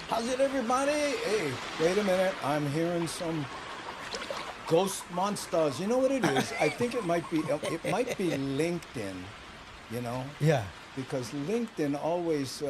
How's it, everybody? Hey, wait a minute. I'm hearing some ghost monsters. You know what it is? I think it might be LinkedIn. You know, Yeah. because LinkedIn always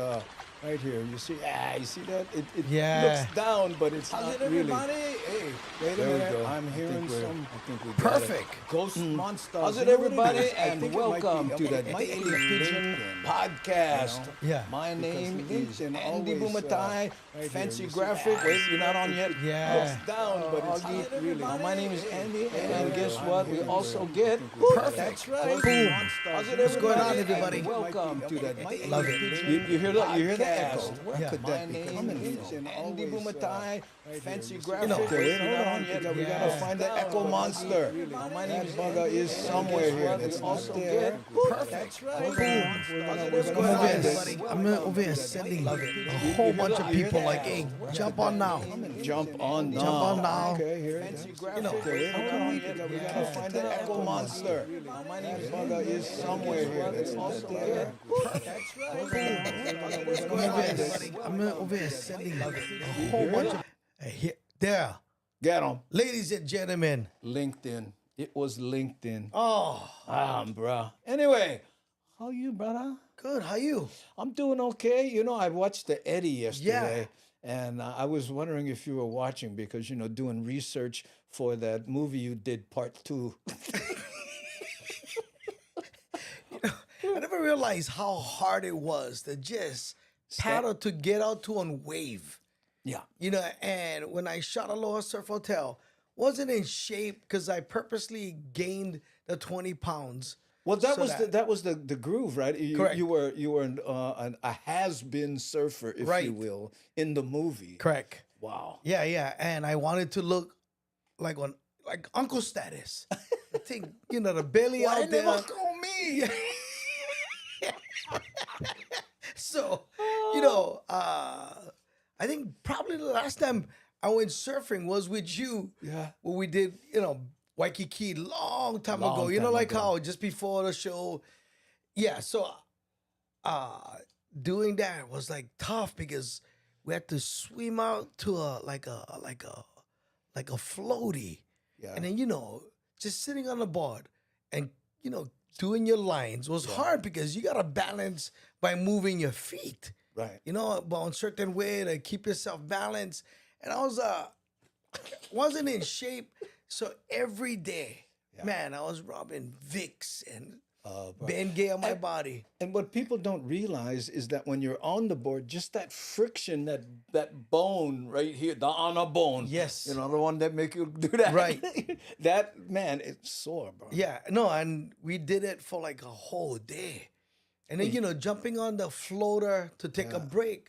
right here. You see, you see that? It Yeah. looks down, but it's How's not it, really. everybody? Hey, wait a There we minute. go. I'm I hearing think we're- some I think we got Perfect. ghost monsters. How's it, You know what everybody? is? I And think it might welcome be- to the it might be Daily Pigeon LinkedIn. Podcast. You know? Yeah. My Because name is LinkedIn Andy always, Bumatai, right here, fancy you see- graphic. Wait, you're not on yet? Yeah. Looks down, but it's Augie. not really. My name is Andy, and yeah, guess I'm what? We hearing also some- get Perfect. That's right. Boom. How's it, What's going on, everybody? everybody? And welcome to the Daily Love it. Pigeon You hear that? You hear that Podcast. echo? Where Yeah. could My that be name coming is from? Andy Always, Bumatai, right fancy here, you see- graphic. Okay, Wait, wait, you're hold not on. on yet. We Yeah. gotta find the echo monster. My name is That bugger is somewhere here. It's not also there. get Perfect. That's right. Boom. We're gonna I'm find over it. here, I'm over here sending a whole bunch of people like, hey, jump on now. Jump on now. Jump on now. Okay, here. Fancy You graphic. know, okay, hold on. We Yeah. gotta find the echo monster. My name That is bugger is somewhere here. It's not there. That's right. I'm over here sending a whole bunch of. Hey, here, there, Get him. ladies and gentlemen. LinkedIn. It was LinkedIn. Oh, Bruh. Anyway, how you, brother? good. How you? I'm doing okay. You know, I watched the Eddie yesterday, and I was wondering if you were watching because, you know, doing research for that movie you did, part 2. I never realized how hard it was to just paddle to get out to and wave. Yeah. You know, and when I shot Aloha Surf Hotel, wasn't in shape because I purposely gained the 20 pounds. Well, that So was that was the groove, right? Correct. You were a has-been surfer, if Right. you will, in the movie. Correct. Wow. Yeah. And I wanted to look like Uncle Status. I think, you know, the belly out there. call me? So, you know, I think probably the last time I went surfing was with you. Yeah. When we did, you know, Waikiki long time Long ago. You know, time like ago. how just before the show. Yeah, so doing that was like tough because we had to swim out to a floaty. Yeah. And then, you know, just sitting on the board and, you know, doing your lines was hard because you got to balance by moving your feet, Right. you know, but on certain way to keep yourself balanced. And I was, wasn't in shape. So every day, man, I was rubbing Vicks and Ben Gay on my body. And what people don't realize is that when you're on the board, just that friction, that bone right here, the honor bone. Yes. You know, the one that make you do that. Right. That, man, it's sore, bro. Yeah, no, and we did it for like a whole day. And then, you know, jumping on the floater to take a break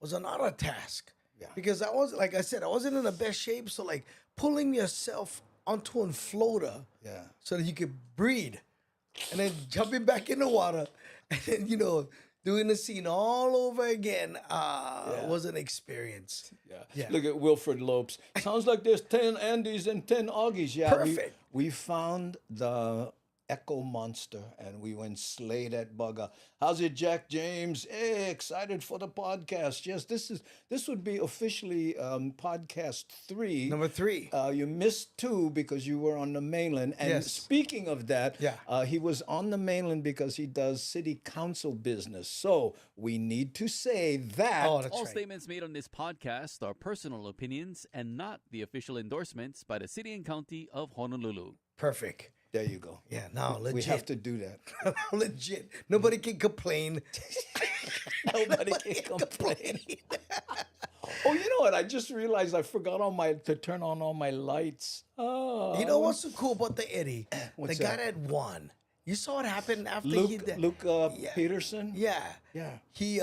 was another task. Yeah. Because I was, like I said, I wasn't in the best shape. So, like, pulling yourself onto a floater Yeah. so that you could breathe. And then jumping back in the water. And then, you know, doing the scene all over again was an experience. Yeah. Look at Wilfred Lopes. Sounds like there's 10 Andys and 10 Augies. Yeah. Perfect. We found the Echo Monster and we went slay that bugger. How's it, Jack James? Hey, excited for the podcast. Yes, this would be officially podcast 3. Number 3. You missed 2 because you were on the mainland. And Yes. speaking of that, Yeah. he was on the mainland because he does city council business. So we need to say that. Oh, that's All right. statements made on this podcast are personal opinions and not the official endorsements by the City and County of Honolulu. Perfect. There you go. Yeah, no, legit. We have to do that. Legit. Nobody can complain. Nobody can complain. Oh, you know what? I just realized I forgot to turn on all my lights. Oh, You know what's so cool about the Eddie? What's the guy that? that won. You saw what happened after he Luke, did. Luke Yeah. Peterson? Yeah. Yeah. He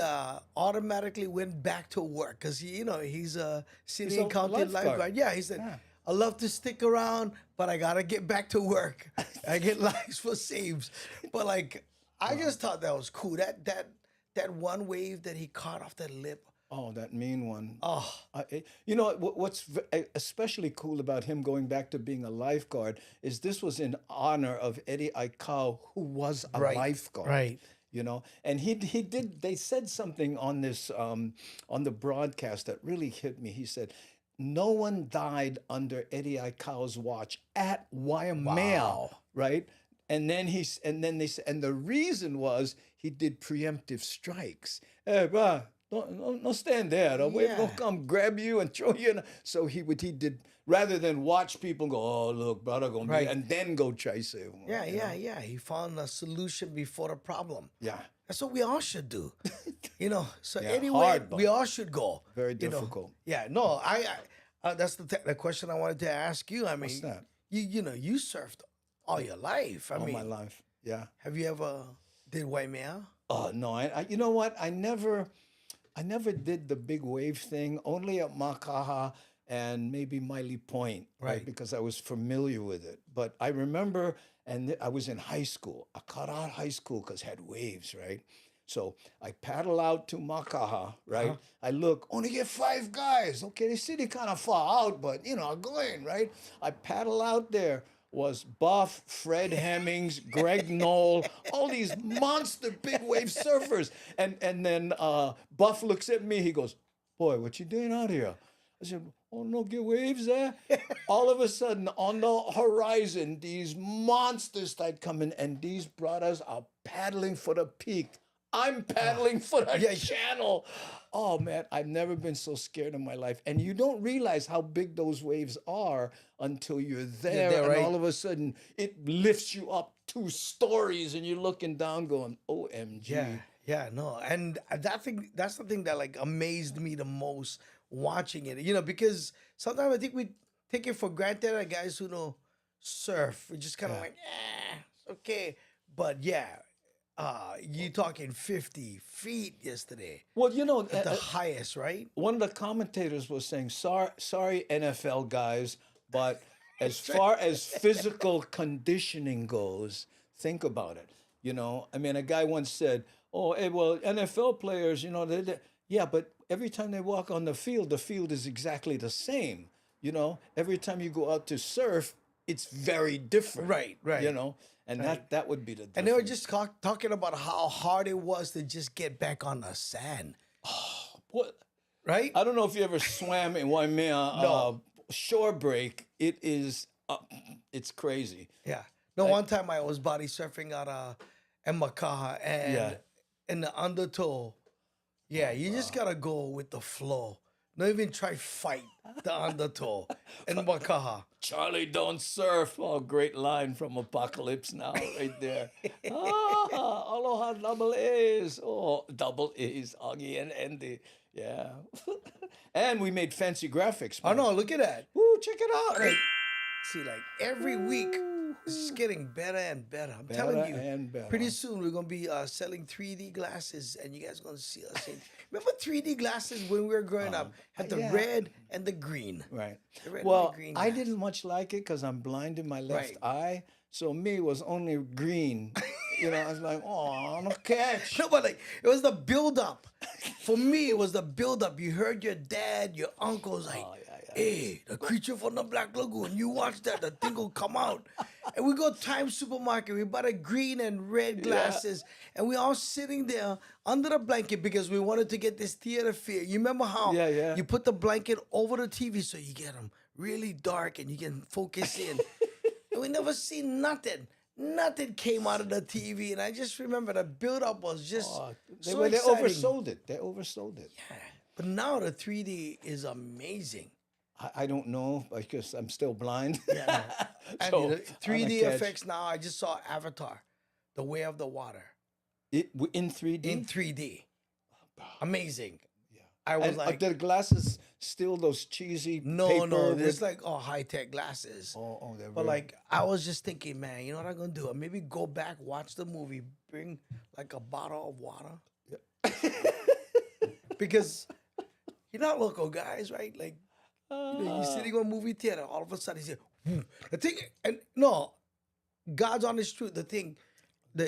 automatically went back to work because he's a city He's and a county lifeguard. lifeguard. Yeah, he said, I love to stick around, but I gotta get back to work. I get lives for saves. But like, I just thought that was cool. That one wave that he caught off that lip. Oh, that mean one. Oh, You know what's especially cool about him going back to being a lifeguard is this was in honor of Eddie Aikau, who was a lifeguard. right. you know. And he did. They said something on this on the broadcast that really hit me. He said, "No one died under Eddie Aikau's watch at Waimea, Wow. right?" And then they said, and the reason was he did preemptive strikes. Hey, bro, don't stand there. The wave gonna Yeah. come grab you and throw you in. So he did rather than watch people go, oh look, brother gonna Right. be, and then go try save him. Yeah, you know? yeah. He found a solution before the problem. Yeah. That's what we all should do. So Yeah, anyway, hard, we but all should go. very you know. difficult. Yeah, no, that's the question I wanted to ask you. I mean, What's that? you surfed all your life. I All mean, my life. Yeah. have you ever did Waimea? Oh no, you know what? I never did the big wave thing. Only at Makaha and maybe Miley Point, right? Right. Because I was familiar with it. But I remember, and I was in high school. I cut out high school because it had waves, right? So I paddle out to Makaha, right? I look, only get 5 guys. Okay, the city kind of far out, but I'm going, right? I paddle out there. Was Buff, Fred Hemmings, Greg Knoll, all these monster big wave surfers. And then Buff looks at me, he goes, boy, what you doing out here? I said, oh no, get waves there? All of a sudden, on the horizon, these monsters start coming, and these brothers are paddling for the peak. I'm paddling for the channel. Oh man, I've never been so scared in my life. And you don't realize how big those waves are until you're there, there, and right? all of a sudden it lifts you up 2 stories, and you're looking down, going, "OMG!" Yeah, no, and that's the thing that like amazed me the most watching it. Because sometimes I think we take it for granted that guys who know surf, we just kind of like, it's okay, but yeah. You talking 50 feet yesterday. Well, At the highest, right? one of the commentators was saying, sorry, NFL guys, but as far as physical conditioning goes, think about it. I mean, a guy once said, oh, hey, well, NFL players, yeah, but every time they walk on the field is exactly the same. Every time you go out to surf, it's very different. Right. And that would be the difference. And they were just talking about how hard it was to just get back on the sand, What? right? I don't know if you ever swam in Waimea No. shore break. It is, it's crazy. Yeah. No, one time I was body surfing at Makaha, and Yeah. in the undertow, you just gotta go with the flow. Not even try fight the undertow in Makaha. Charlie don't surf. Oh, great line from Apocalypse Now, right there. Aloha double A's. Oh, double A's, Augie and Andy. Yeah. And we made fancy graphics. Oh man. no, look at that. Woo, check it out. Like, see, like every week, it's just getting better and better. I'm telling Better you. and better. Pretty soon we're gonna be selling 3D glasses, and you guys gonna see us. Remember 3D glasses when we were growing up? Had the yeah. red and the green. Right. The red and Well, the green I glass. didn't much like it because I'm blind in my left Right. eye. So me it was only green. I was like, oh, no catch. No, but like it was the build up. For me, it was the build up. You heard your dad, your uncles like, hey, the creature from the Black Lagoon. You watch that, the thing will come out. And we go Times Supermarket. We bought a green and red glasses, and we all sitting there under the blanket because we wanted to get this theater feel. You remember how Yeah. you put the blanket over the TV so you get them really dark and you can focus in. And we never seen nothing. Nothing came out of the TV, and I just remember the build-up was just They so they exciting. oversold it. They oversold it. Yeah. But now the 3D is amazing. I don't know because I'm still blind. Yeah. And So, the on a 3D catch. effects now. I just saw Avatar, The Way of the Water, In 3D. in 3D. Amazing. I was And like, are the glasses still those cheesy no, paper there's with- like high-tech glasses. they're But real. like, I was just thinking, man, you know what I'm gonna do? Maybe go back, watch the movie, bring like a bottle of water, because you're not local guys, right? Like, you're sitting on a movie theater, all of a sudden you say, the thing, and no, God's honest truth, the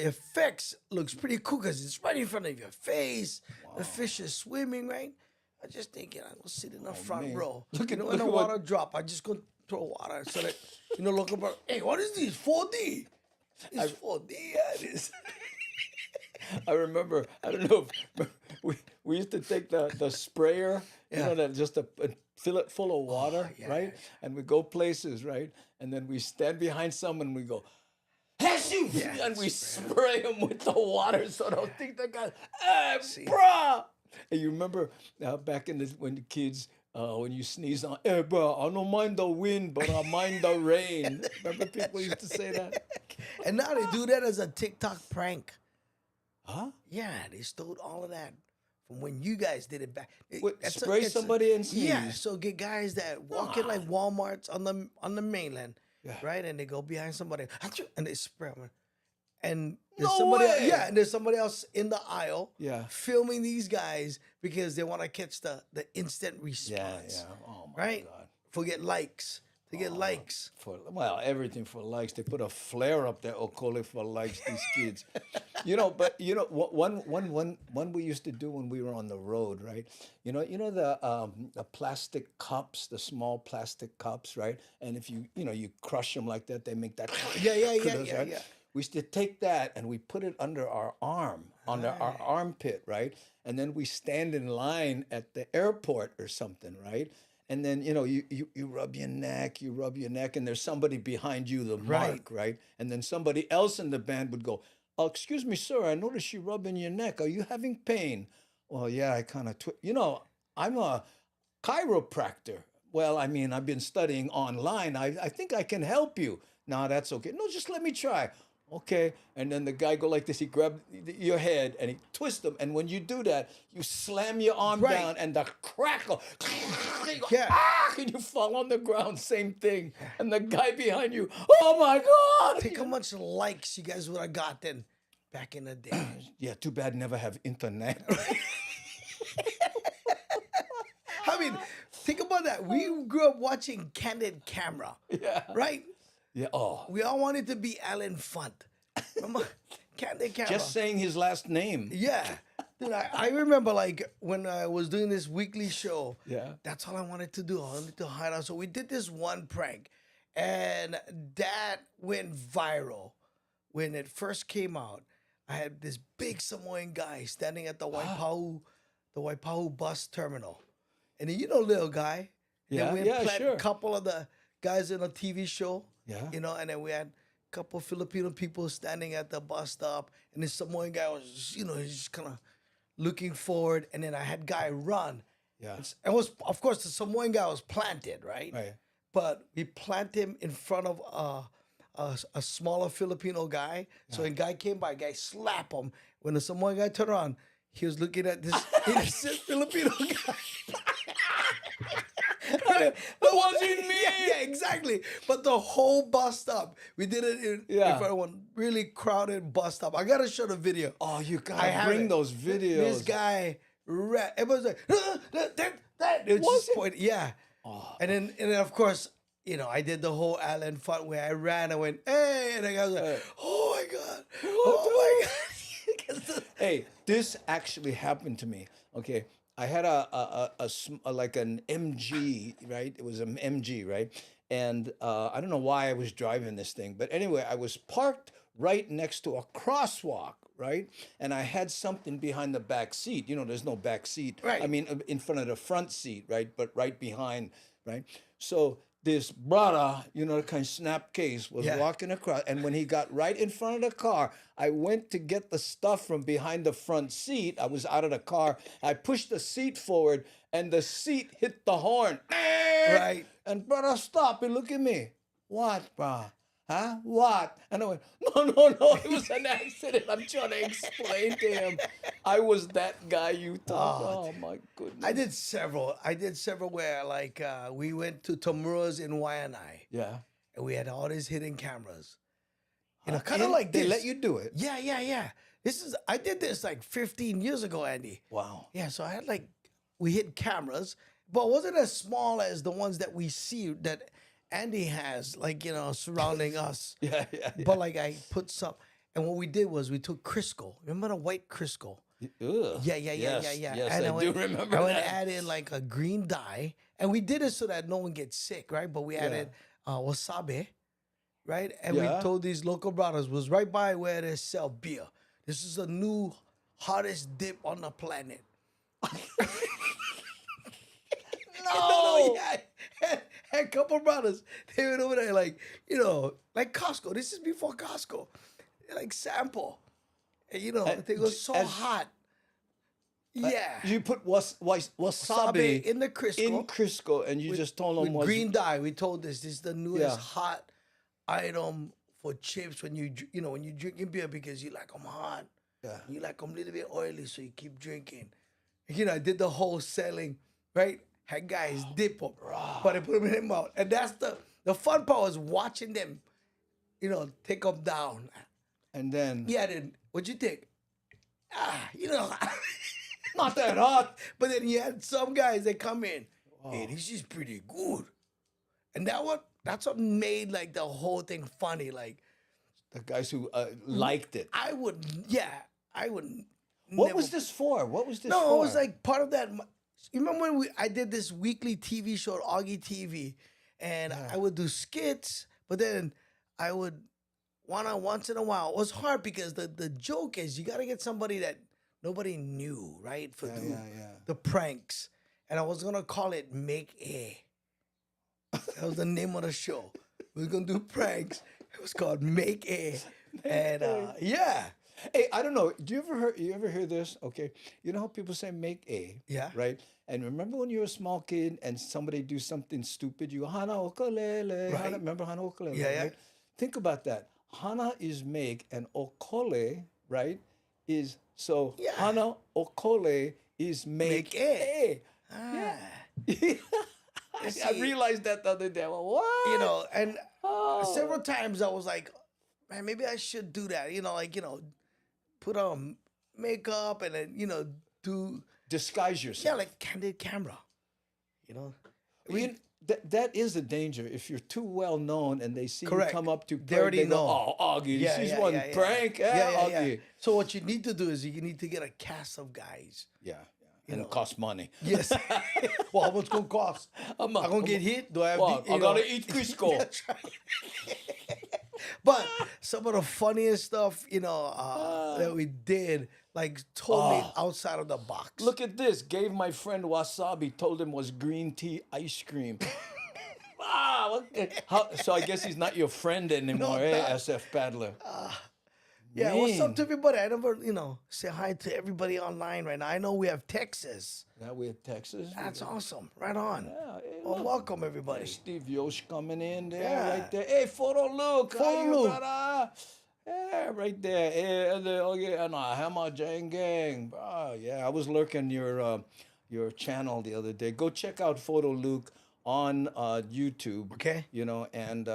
effects looks pretty cool because it's right in front of your face. The fish is swimming, right? I just thinking I'm gonna sit in the front man. row. Look at- when look the at what- water drop, I just gonna throw water so that look about. Hey, what is this? 4D? It's 4D. Yeah, it is. I remember. I don't know if we used to take the sprayer, you know, that just to fill it full of water, yeah, right? And we go places, right? And then we stand behind someone and we go, "Hashu!" and we spray them with the water so they'll think they got, hey, bruh. And you remember back in the when the kids. When you sneeze on, hey, bro, I don't mind the wind, but I mind the rain. Remember people used to say that? And now they do that as a TikTok prank. Huh? Yeah, they stole all of that from when you guys did it back. What, That's spray somebody and sneeze? Yeah, so get guys that walk in like Walmarts on the mainland, right? And they go behind somebody and they spray them. And there's No somebody way! yeah, and there's somebody else in the aisle filming these guys because they want to catch the instant response. Yeah. Oh my Right? God. Forget likes. To get likes. Well, everything for likes. They put a flare up there, Okole, for likes. These kids, But one we used to do when we were on the road, right? You know the plastic cups, the small plastic cups, right? And if you crush them like that, they make that. Yeah. We used to take that and we put it under our arm, under our armpit, right? And then we stand in line at the airport or something, right? And then, you rub your neck, and there's somebody behind you, the mark, right? And then somebody else in the band would go, "Oh, excuse me, sir, I noticed you rubbing your neck. Are you having pain?" "Well, yeah, I kind of, I'm a chiropractor." "Well, I mean, I've been studying online. I think I can help you." "No, that's okay." "No, just let me try." "Okay." And then the guy go like this. He grab your head and he twist them. And when you do that, you slam your arm down and the crackle. And you fall on the ground. Same thing. And the guy behind you, "Oh my God." Think how much likes you guys would have gotten back in the day. Yeah, too bad never have internet. I mean, think about that. We grew up watching Candid Camera. Yeah. Right? Yeah. Oh. We all wanted to be Alan Funt. Remember? Candid Camera. Just saying his last name. Yeah. Dude, I remember like when I was doing this weekly show. Yeah. That's all I wanted to do. I wanted to hide out. So we did this one prank. And that went viral. When it first came out, I had this big Samoan guy standing at the Waipahu bus terminal. And then little guy. Yeah, Then we had sure. a couple of the guys in a TV show. Yeah. And then we had a couple of Filipino people standing at the bus stop. And this Samoan guy was, he's just kind of looking forward. And then I had guy run. Yeah. And of course, the Samoan guy was planted, right? Right. But we plant him in front of a smaller Filipino guy. So when guy came by, guy slap him. When the Samoan guy turned around, he was looking at this innocent Filipino guy. That wasn't me. Yeah, exactly. But the whole bus stop, we did it in front of one really crowded bus stop. I gotta show the video. Oh, you gotta bring those videos. This guy, everyone's like, that. It was just pointing, yeah. Oh. And then of course, I did the whole Alan Funt where I ran. I went, hey, and the guy was like, oh my God, oh my God. Hey, this actually happened to me. Okay. I had like an MG, right? It was an MG, right? And I don't know why I was driving this thing, but anyway, I was parked right next to a crosswalk, right? And I had something behind the back seat. There's no back seat. Right. I mean, in front of the front seat, right? But right behind, right? So this brother, the kind of snap case, was walking across. And when he got right in front of the car, I went to get the stuff from behind the front seat. I was out of the car. I pushed the seat forward, and the seat hit the horn. Right. And brother stopped and look at me. "What, bro? Huh? What?" And I went, no, it was an accident. I'm trying to explain to him. I was that guy you thought. Oh my goodness. I did several where like we went to Tamura's in Waianae. Yeah. And we had all these hidden cameras. Kind of like they this. let you do it. Yeah. I did this like 15 years ago, Andy. Wow. Yeah, so I had we hid cameras, but it wasn't as small as the ones that we see that Andy has, surrounding us. Yeah. But I put some, and what we did was we took Crisco. Remember the white Crisco? Ugh. Yeah. Yes, And I do remember I would that. add in a green dye, and we did it so that no one gets sick, right? But we added wasabi, right? And we told these local brothers was right by where they sell beer. This is the new hottest dip on the planet. No, yeah. And a couple brothers, they went over there like, like Costco. This is before Costco. They like sample. And they go so as- hot. Yeah. You put wasabi Wasabi in the Crisco. in Crisco, and you just told them With green dye. We told this is the newest Yeah. hot item for chips when you when you drinking beer because you like them hot. Yeah. You like them a little bit oily, so you keep drinking. I did the whole selling, right? Had guys dip them, but I put them in their mouth. And that's the fun part was watching them, take them down. and then Yeah, then what'd you think? not that hot. But then you had some guys that come in, hey, this is pretty good. And that's what made like the whole thing funny. Like The guys who liked it. I would. What never- was this for? What was this No, for? it was like part of that. You remember when I did this weekly TV show at Augie TV, and I would do skits, but then I would once in a while. It was hard because the joke is you got to get somebody that nobody knew, right? For the pranks, and I was gonna call it Make A. That was the name of the show. We were gonna do pranks. It was called Make A, and yeah. Hey, I don't know. Do you ever hear this? Okay, you know how people say "make a," Yeah. right? And remember when you were a small kid and somebody do something stupid, you go "hana okolele." Right. Remember hana okolele? Yeah. Right? Think about that. Hana is make, and okole, right? Is so Yeah. hana okole is make, Make a. Yeah. I see- realized that the other day. Well, what? And Oh. several times I was like, man, maybe I should do that. Put on makeup and then, do, Disguise yourself. yeah, like candid camera. That is a danger. If you're too well known and they see Correct. you come up to They prank, already they go, know. "Oh, Augie, this is one prank, Augie." So what you need to do is you need to get a cast of guys. Yeah, and it costs money. Yes. Well, how much gonna cost? I'm gonna get hit. Do I have? Well, to, I gotta eat Crisco. That's right. But some of the funniest stuff, that we did, like totally outside of the box. Look at this. Gave my friend wasabi. Told him was green tea ice cream. Wow. So I guess he's not your friend anymore, No, not. SF Paddler. Yeah, what's up Mean. to everybody? I never, say hi to everybody online right now. I know we have Texas. Now we're in Texas. That's awesome. Right on. Yeah, hey, Well, look. welcome everybody. Steve Yosh coming in there, Yeah. right there. Hey, Photo Luke. How Photo you, Luke. brother? Yeah, right there. Hey, and Hammer Jang Gang. Oh, yeah, I was lurking your channel the other day. Go check out Photo Luke on YouTube. Okay. And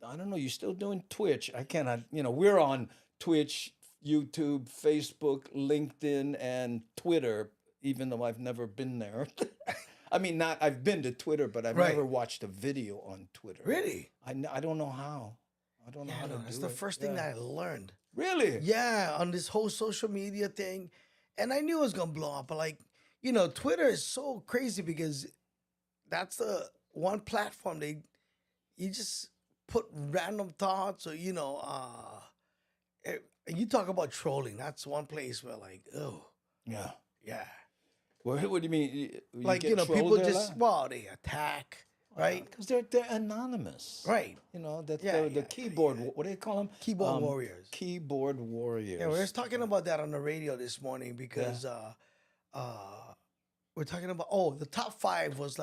I don't know, you still doing Twitch? I cannot, we're on Twitch, YouTube, Facebook, LinkedIn, and Twitter, even though I've never been there. I mean, I've been to Twitter, but I've Right. never watched a video on Twitter. Really? I don't know how. I don't know how to That's do the it. first thing Yeah. that I learned. Really? Yeah, on this whole social media thing. And I knew it was gonna blow up, but Twitter is so crazy because that's the one platform you just put random thoughts or you talk about trolling. That's one place where Yeah. yeah. What do you mean? You get people trolled there a just lot? they attack, right? Because they're anonymous. Right. That's Yeah, the yeah, keyboard. What do they call them? Keyboard warriors. Keyboard warriors. Yeah, we were just talking about that on the radio this morning because we're talking about the top 5 was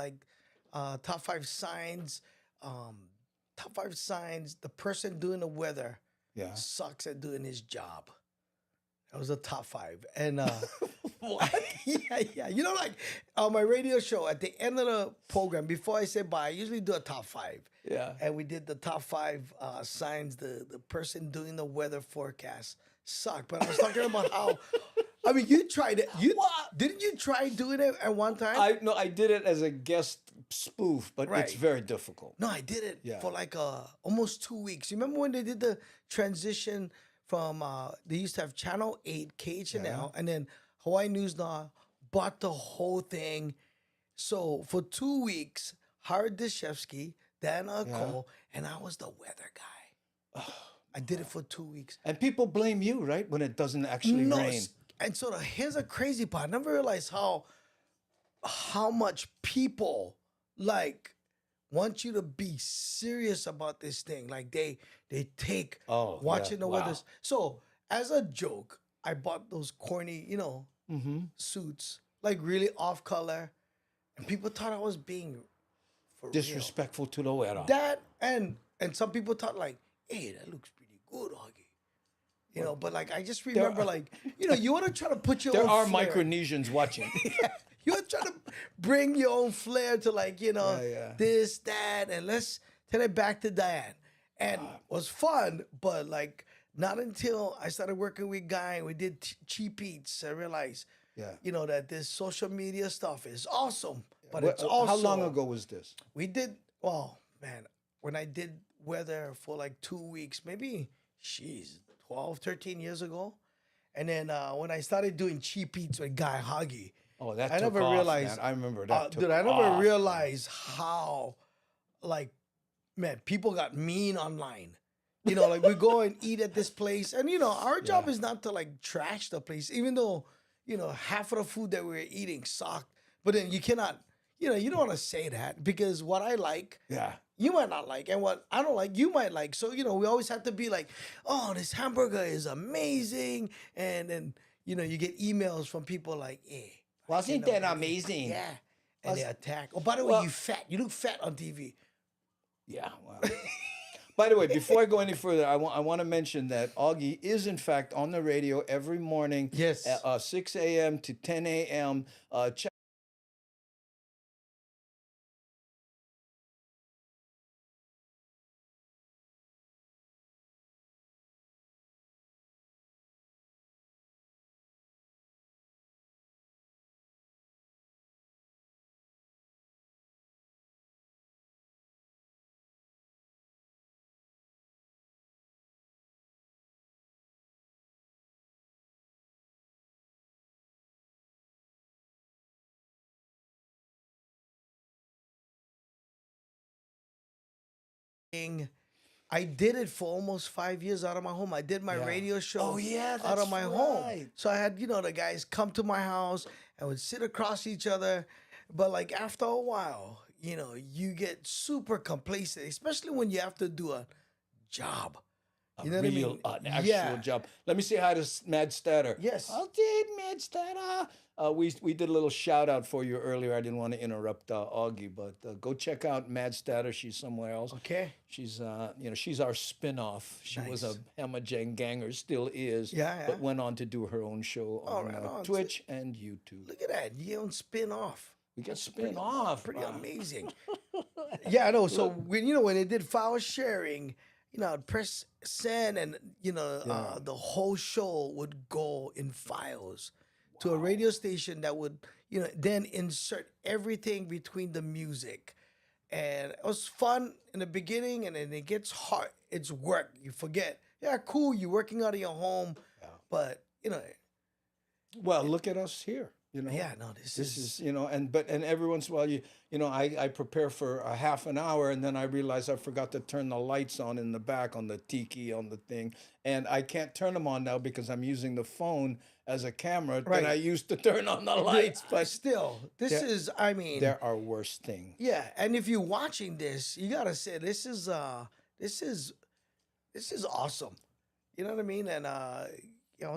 top 5 signs. Top 5 signs the person doing the weather Yeah. sucks at doing his job. That was the top 5. And What? yeah. On my radio show at the end of the program, before I say bye, I usually do a top 5. Yeah. And we did the top 5 signs the person doing the weather forecast sucked. But I was talking about how, I mean, you tried it. Didn't you try doing it at one time? I did it as a guest spoof, but it's Right. very difficult. No, I did it Yeah. for almost 2 weeks. You remember when they did the transition from, they used to have Channel 8, KHNL, and then Hawaii News Now bought the whole thing. So for 2 weeks, Howard Deshevsky, Dan Cole, and I was the weather guy. I did it for 2 weeks. And people blame you, right, when it doesn't actually rain. And so here's a crazy part. I never realized how much people like want you to be serious about this thing. Like they take watching the weather. So as a joke, I bought those corny, suits, like really off color, and people thought I was being for Disrespectful to the weather. real. That and some people thought like, hey, that looks pretty good, Augie. But like I just remember like, you want to try to put your There own are flair. Micronesians watching. You want to try to bring your own flair to like, this, that, and let's turn it back to Diane. And it was fun, but like not until I started working with Guy and we did Cheap Eats, I realized, that this social media stuff is awesome. But it's also... How long ago was this? We did, when I did weather for like 2 weeks, maybe, 12, 13 years ago. And then when I started doing Cheap Eats with Guy Augie, Oh, that I took never off, realized. man. I remember that. Dude, I never realized how, like, man, people got mean online. Like we go and eat at this place, and our job is not to like trash the place, even though half of the food that we were eating sucked. But then you cannot, you don't want to say that because what I like, you might not like, and what I don't like, you might like. So we always have to be like, oh, this hamburger is amazing, and then you get emails from people like, hey. Wasn't that amazing? Yeah. And they attack. Oh, by the way, you fat. You look fat on TV. Yeah. Wow. By the way, before I go any further, I want to mention that Augie is in fact on the radio every morning. Yes. At 6 a.m. to 10 a.m. Check I did it for almost 5 years out of my home. I did my radio show out that's of my home. right. So I had, the guys come to my house and would sit across each other. But like after a while, you get super complacent, especially when you have to do a job. You know an actual job. Let me say hi to Mad Statter. Yes. I did, Mad Statter. We did a little shout out for you earlier. I didn't want to interrupt Augie, but go check out Mad Statter. She's somewhere else. Okay. She's she's our spin-off. She was a Hamajang ganger, still is. Yeah. But went on to do her own show on on. Twitch and YouTube. Look at that. You don't spin off. We get spin off. Pretty amazing. Yeah, I know. So when they did file sharing, I'd press send, and the whole show would go in files to a radio station that would then insert everything between the music, and it was fun in the beginning, and then it gets hard. It's work. You forget. Yeah, cool. You're working out of your home, but Well, look at us here. Yeah, no, this is and every once in a while I prepare for a half an hour, and then I realize I forgot to turn the lights on in the back on the tiki on the thing, and I can't turn them on now because I'm using the phone as a camera that I used to turn on the lights. But still, this is, I mean, there are worse things. Yeah, and if you're watching this, you gotta say this is awesome. You know what I mean? And I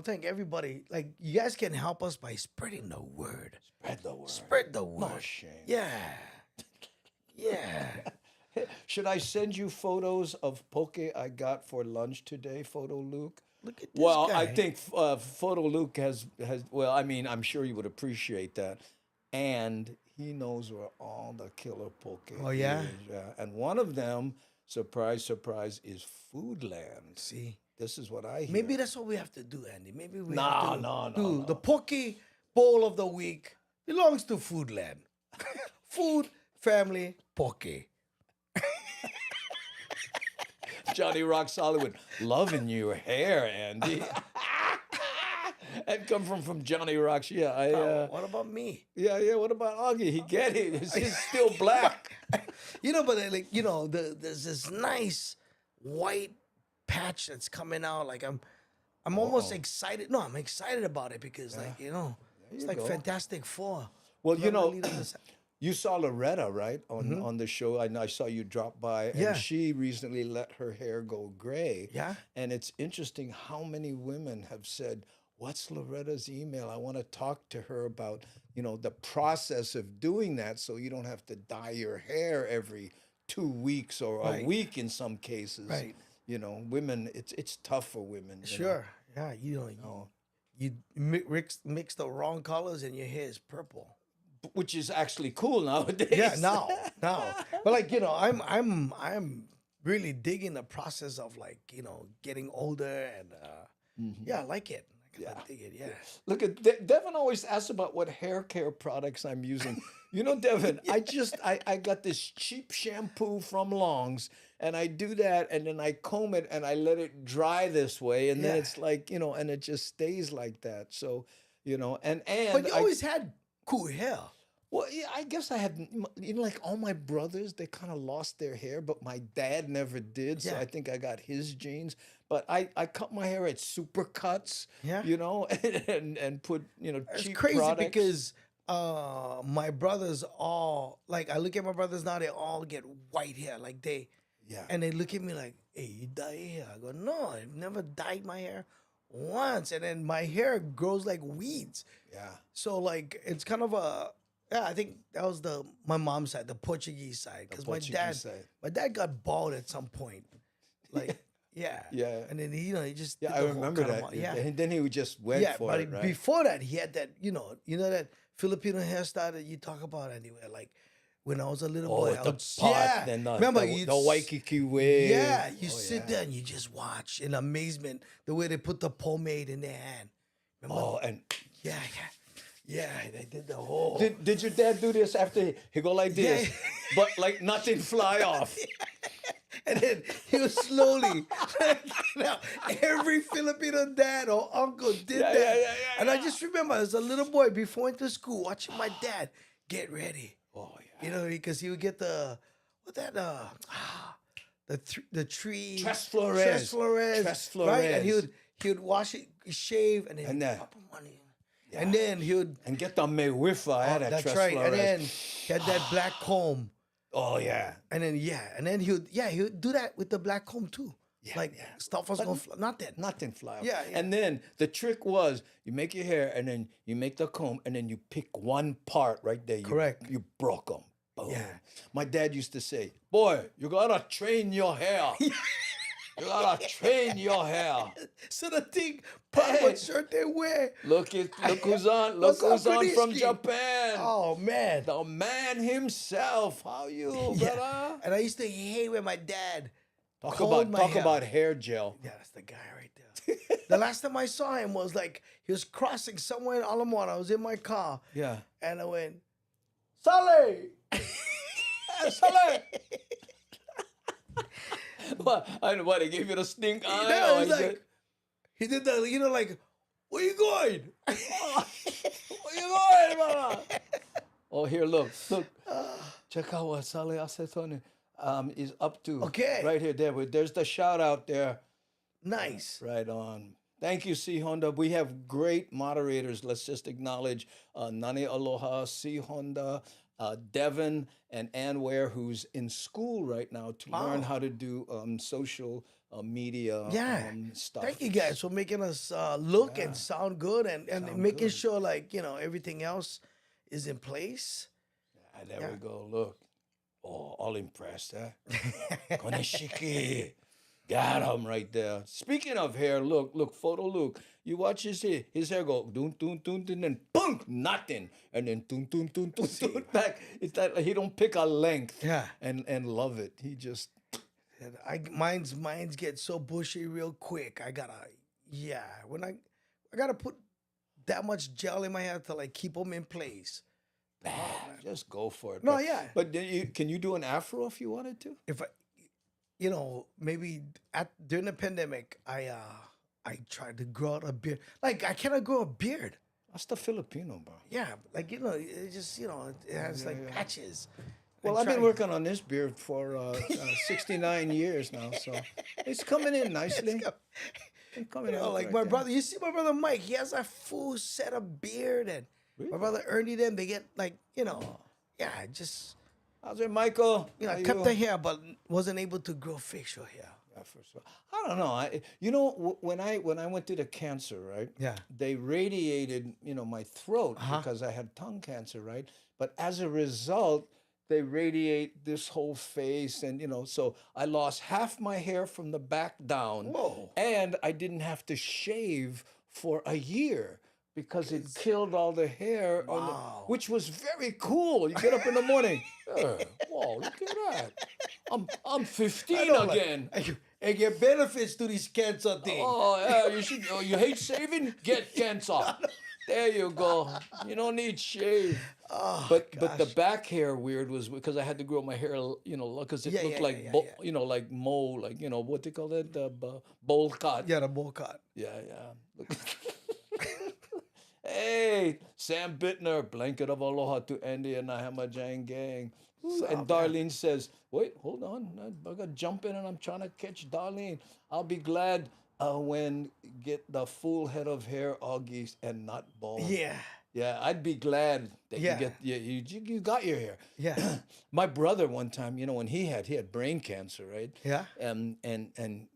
thank everybody. Like, you guys can help us by spreading the word. Spread the word. Spread the word. No shame. Yeah. Yeah. Should I send you photos of poke I got for lunch today, Photo Luke? Look at this Well, guy. I think Photo Luke has. Well, I mean, I'm sure you would appreciate that, and he knows where all the killer poke. Oh, yeah? is, yeah. And one of them, surprise, surprise, is Foodland. See? This is what I hear. Maybe that's what we have to do, Andy. Maybe we No, have to no, do no. the Poke Bowl of the Week belongs to Foodland. Food, family, Poke. Johnny Rocks Hollywood, loving your hair, Andy. That come from Johnny Rocks. Yeah, What about me? yeah. What about Augie? He get it. He's still black. But there's this nice white patch that's coming out. Like I'm almost excited. No, I'm excited about it because like it's you like go. Fantastic Four. Well, you Whoever know, lead of this- you saw Loretta, right, on the show. I saw you drop by, and Yeah. she recently let her hair go gray. Yeah. And it's interesting how many women have said, "What's Loretta's email? I want to talk to her about, the process of doing that, so you don't have to dye your hair every 2 weeks or a Right. week in some cases." Right. Women, it's tough for women. Sure. Yeah. You mix the wrong colors and your hair is purple. Which is actually cool nowadays. Yeah, now. But like, I'm really digging the process of like, getting older and yeah, I like it. I dig it, yeah. Look at Devin always asks about what hair care products I'm using. Devin, I got this cheap shampoo from Long's, and I do that, and then I comb it and I let it dry this way, and then Yeah. it's like, and it just stays like that. So, and But you I, always had cool hair. well, yeah, I guess I had, like all my brothers, they kind of lost their hair, but my dad never did. So Yeah. I think I got his genes. But I cut my hair at super cuts, Yeah. and put, It's cheap crazy products. because my brothers all like I look at my brothers now, they all get white hair. Like Yeah. and they look at me like, hey, you dye your hair. I go, no, I've never dyed my hair once. And then my hair grows like weeds. Yeah. So like it's kind of I think that was my mom's side, the Portuguese side. Because Portuguese side. my dad got bald at some point. Like yeah. Yeah. And then he just Yeah, did I the whole remember kind that. of, yeah. And then he would just went Yeah, for but it, right? before that, he had that, that Filipino hairstyle that you talk about anywhere. Like when I was a little boy, I the would, pot, yeah. then the, Remember, the, you'd the Waikiki wig. Yeah, you Oh, sit there and you just watch in amazement the way they put the pomade in their hand. Remember? Oh, and Yeah, they did the whole. did your dad do this after he go like this, Yeah. but like nothing fly off? And then he was slowly. Now, every Filipino dad or uncle did Yeah, that. yeah, And I just remember as a little boy before I went to school watching my dad get ready. Oh yeah. Because he would get the tree Tres Flores. Tres Flores, Tres right? And Flores. he would wash it, shave, and then And then- pop 'em on it. And then he would. And get the me wifi at That's Tres right. Flores. And then he had that black comb. Oh yeah. And then he would do that with the black comb too. Like stuff was gonna not that. Nothing fly off. Yeah, yeah. And then the trick was you make your hair and then you make the comb and then you pick one part right there. Correct. You broke them. Boom. Yeah. My dad used to say, "Boy, you gotta train your hair. You gotta train your hair." So the thing, part Hey. what shirt they wear. Look who's on. Look What's up, who's on from Kuniski? Japan. Oh man. The man himself. How you, brother? And I used to hate when my dad Talk combed my hair. about hair gel. Yeah, that's the guy right there. The last time I saw him was like he was crossing somewhere in Alamon. I was in my car. Yeah. And I went, Sale! Sale! What? They gave you the stink eye? no, or it's is like it- he did the like, where you going? Where you going, brother? Oh, here, look. Check out what Saleh Acetone is up to. Okay. Right here, there's the shout out there. Nice. Right on. Thank you, C Honda. We have great moderators. Let's just acknowledge Nani Aloha, C Honda, Devin, and Ann Ware, who's in school right now to learn how to do social media Yeah. stuff. Thank you guys for making us look and sound good and making good. sure like, everything else is in place. Ah, there we go. Look. Oh, all impressed, huh? Koneshiki. Got him right there. Speaking of hair, look, photo Luke. You watch his hair go dun dun dun dun, then boom, nothing, and then dun dun dun dun dun back. It's that he don't pick a length, Yeah. and love it. He just And mine's get so bushy real quick. I gotta when I gotta put that much gel in my hair to like keep them in place. just go for it. No, But- yeah. But then can you do an afro if you wanted to? If I, maybe during the pandemic, I tried to grow out a beard. Like I cannot grow a beard. That's the Filipino, bro. Yeah, like it just it has like patches. Well, I've been working on this beard for 69 years now, so it's coming in nicely. It's coming out like right my there. brother, you see my brother Mike, he has a full set of beard, and my brother Ernie, them, they get like, yeah, just, How's it, Michael? How kept you? the hair, but wasn't able to grow facial hair. Yeah, for sure. I don't know. When I went through the cancer, right? Yeah. They radiated, my throat because I had tongue cancer, right? But as a result, they radiate this whole face, and so I lost half my hair from the back down. Whoa. And I didn't have to shave for a year because it killed all the hair on the, which was very cool. You get up in the morning, whoa, look at that. I'm 15 again. And get benefits to this cancer thing. Oh, yeah, you should. Oh, you hate shaving? Get cancer. There you go. You don't need shave. Oh, but the back hair weird was because I had to grow my hair, because it looked like like mole, like what they call that, the bowl cut. Yeah, the bowl cut. Yeah. Look. Hey, Sam Bittner, blanket of aloha to Andy and Nahamajang gang. And Darlene says, wait, hold on. I got to jump in and I'm trying to catch Darlene. I'll be glad when get the full head of hair, Augie, and not bald. Yeah. Yeah, I'd be glad that you got your hair. Yeah. My brother one time, when he had brain cancer, right? Yeah. And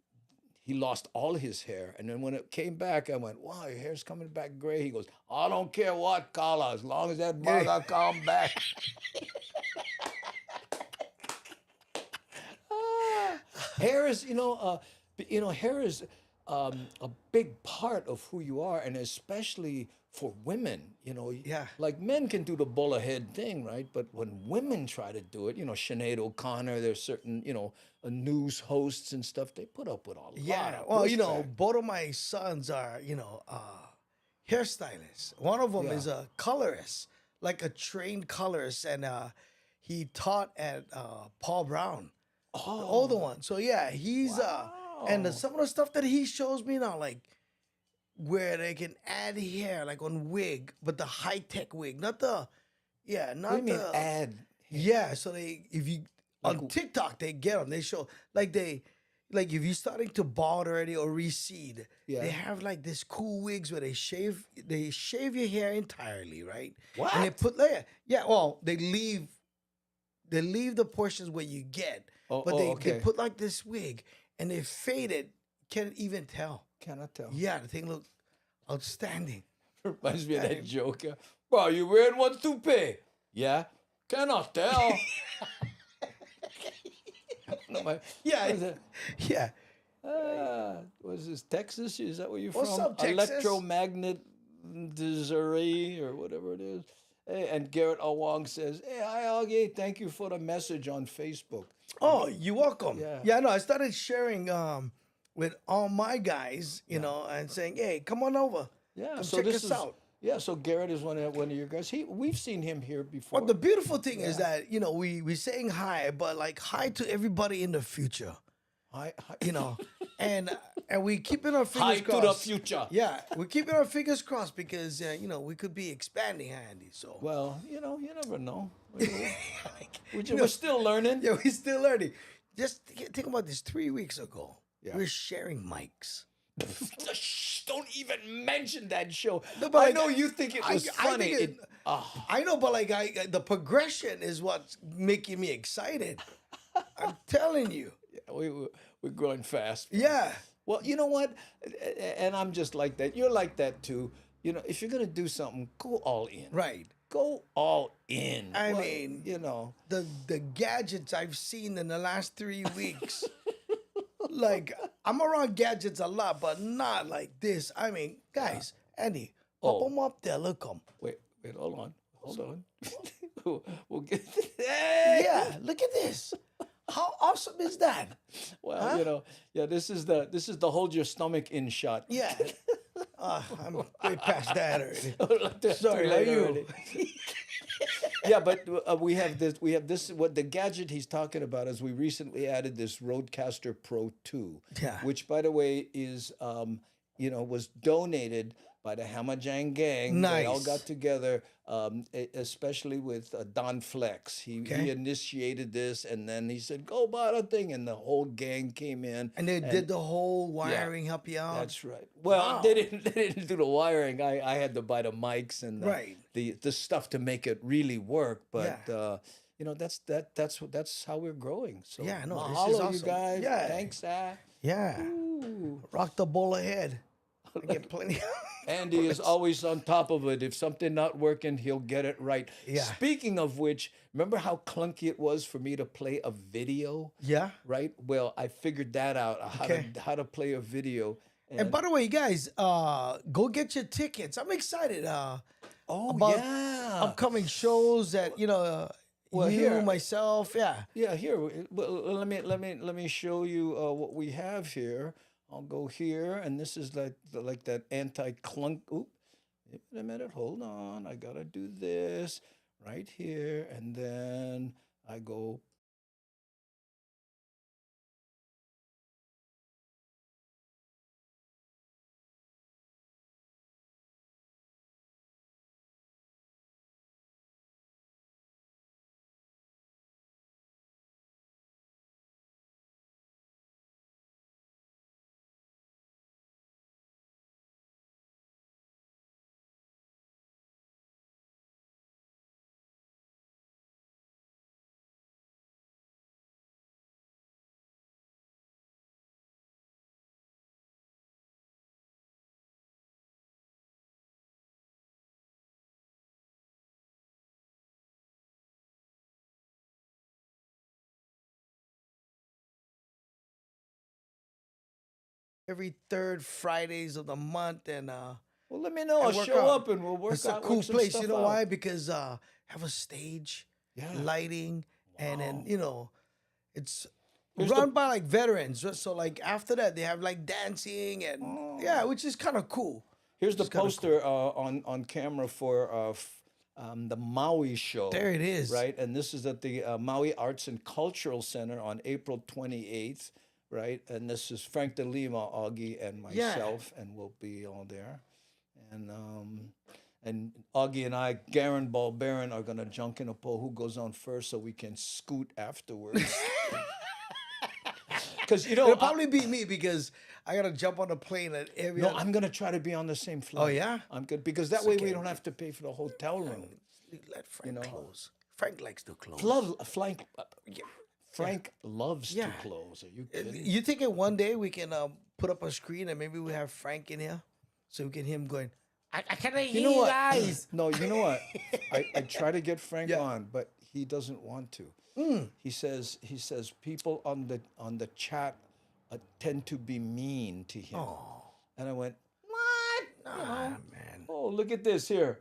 he lost all his hair. And then when it came back, I went, wow, your hair's coming back gray. He goes, I don't care what color, as long as that bugger come back. Hair is, hair is a big part of who you are, and especially for women, Yeah. like men can do the bowl head thing, right? But when women try to do it, Sinead O'Connor, there's certain, news hosts and stuff, they put up with all Yeah. of Well, pushback. both of my sons are, hairstylists. One of them is a colorist, like a trained colorist, and he taught at Paul Brown, the older one. So yeah, he's and some of the stuff that he shows me now, like where they can add hair, like on wig, but the high tech wig, not the, not What do you mean the add? Yeah, so if you on TikTok they get them. They show like if you're starting to bald already or recede, they have like this cool wigs where they shave your hair entirely, right? What? And they put well they leave the portions where you get, but they put like this wig and they fade it. Can't even tell. Cannot tell. Yeah, the thing look outstanding. Reminds me of that joke. Bro, you wearing one toupee? Yeah. Cannot tell. Yeah. Was this Texas? Is that where you're What's from? up, Texas? Electromagnet Desiree or whatever it is. Hey, and Garrett Awang says, hey, hi, Augie. Thank you for the message on Facebook. Oh, you're welcome. Yeah. No, I started sharing with all my guys, and saying, hey, come on over. Yeah, Come so check this us is out. Yeah, so Garrett is one of your guys. We've seen him here before. Well, the beautiful thing is that, we saying hi, but like hi to everybody in the future. Hi. And we keeping our fingers Hi crossed. to the future. Yeah, we're keeping our fingers crossed because we could be expanding, Andy. So Well, you never know. We're still learning. yeah, we're still learning. Just think about this. 3 weeks ago, we're sharing mics. Shh, don't even mention that show. No, but I like, know you think it was funny. I know, but like the progression is what's making me excited. I'm telling you. We're growing fast. Yeah. Well, you know what? And I'm just like that. You're like that too. If you're gonna do something, go all in. Right. Go all in. I mean, the gadgets I've seen in the last 3 weeks. Like, I'm around gadgets a lot, but not like this. I mean, guys, Andy, pop them up there. Look them. Wait, hold on. We'll get. Yeah, look at this. How awesome is that? Well, this is the hold your stomach in shot. Yeah. I'm way past that already. Sorry, are you? Yeah, but we have this. What the gadget he's talking about is we recently added this Rodecaster Pro 2, Yeah. which by the way is was donated by the Hamajang gang. They all Nice. got together, especially with Don Flex. He Okay. initiated this, and then he said, "Go buy the thing," and the whole gang came in. And they did the whole wiring, help you out. That's right. Well, Wow. they didn't do the wiring. I had to buy the mics and Right. the stuff to make it really work. But Yeah. that's how we're growing. So Yeah, no, this mahalo, is you awesome. guys. Yeah. Thanks, Yeah. Ooh. Rock the bowl ahead. I get plenty. Andy is always on top of it. If something not working, he'll get it right. Yeah. Speaking of which, remember how clunky it was for me to play a video? Yeah. Right. Well, I figured that out Okay. how to play a video. And by the way, you guys, go get your tickets. I'm excited about yeah. upcoming shows that Well, you, here- myself, yeah. Yeah, here. Well, let me show you what we have here. I'll go here, and this is like that anti-clunk. Oop, wait a minute. Hold on. I gotta do this right here, and then I go. Every third Fridays of the month, and Well, let me know. I I'll work show out. up, and we'll work it's a out. cool work some place. stuff You know out. why? Because have a stage, Yeah. lighting, and then it's Here's the- run by like veterans. So like after that, they have like dancing and yeah, which is kind of cool. Here's the It's kinda poster on camera for the Maui show. There it is. Right, and this is at the Maui Arts and Cultural Center on April 28th. Right, and this is Frank De Lima, Augie, and myself, and we'll be all there. And Augie and I, Garen Balbaron, are gonna junk in a pole. Who goes on first, so we can scoot afterwards. Because It'll probably be me because I gotta jump on a plane at every. no, I'm gonna try to be on the same flight. Oh, yeah? I'm good because that way we okay. don't have to pay for the hotel room. Let Frank close. Frank likes to close. Frank loves Yeah. to close. Are you kidding? You thinking one day we can put up a screen and maybe we have Frank in here, so we can hear him going. I cannot hear You know what? guys. No, you know what? I try to get Frank Yeah. on, but he doesn't want to. He says people on the chat tend to be mean to him. And I went, what? Ah, man. Oh, look at this here.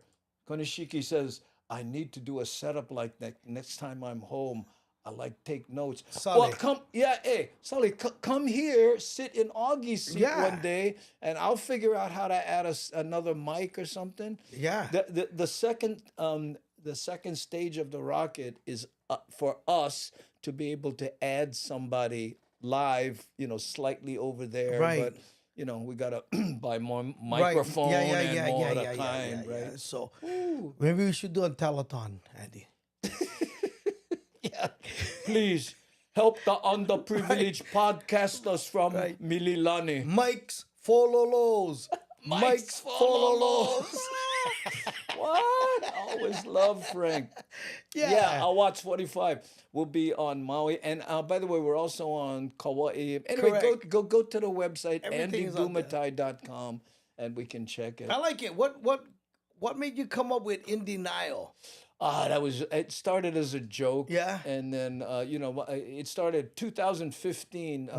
Konishiki says, I need to do a setup like that next time I'm home. I like take notes. Well, Sully. Sully, come here, sit in Augie's seat Yeah. one day, and I'll figure out how to add another mic or something. Yeah. The second stage of the rocket is for us to be able to add somebody live, slightly over there, Right. but. We gotta buy more microphone and more of the kind, right? Yeah. So maybe we should do a telethon, Andy. Yeah. Please help the underprivileged podcasters from Mililani. Mike's Fololos. Mike's Fololos. What? I always love Frank. Yeah, I'll watch 45. We'll be on Maui. And by the way, we're also on Kauai. Anyway, Correct. go to the website, Everything is out there. andybumatai.com, and we can check it. I like it. What made you come up with In Denial? It started as a joke. Yeah. And then, it started 2015.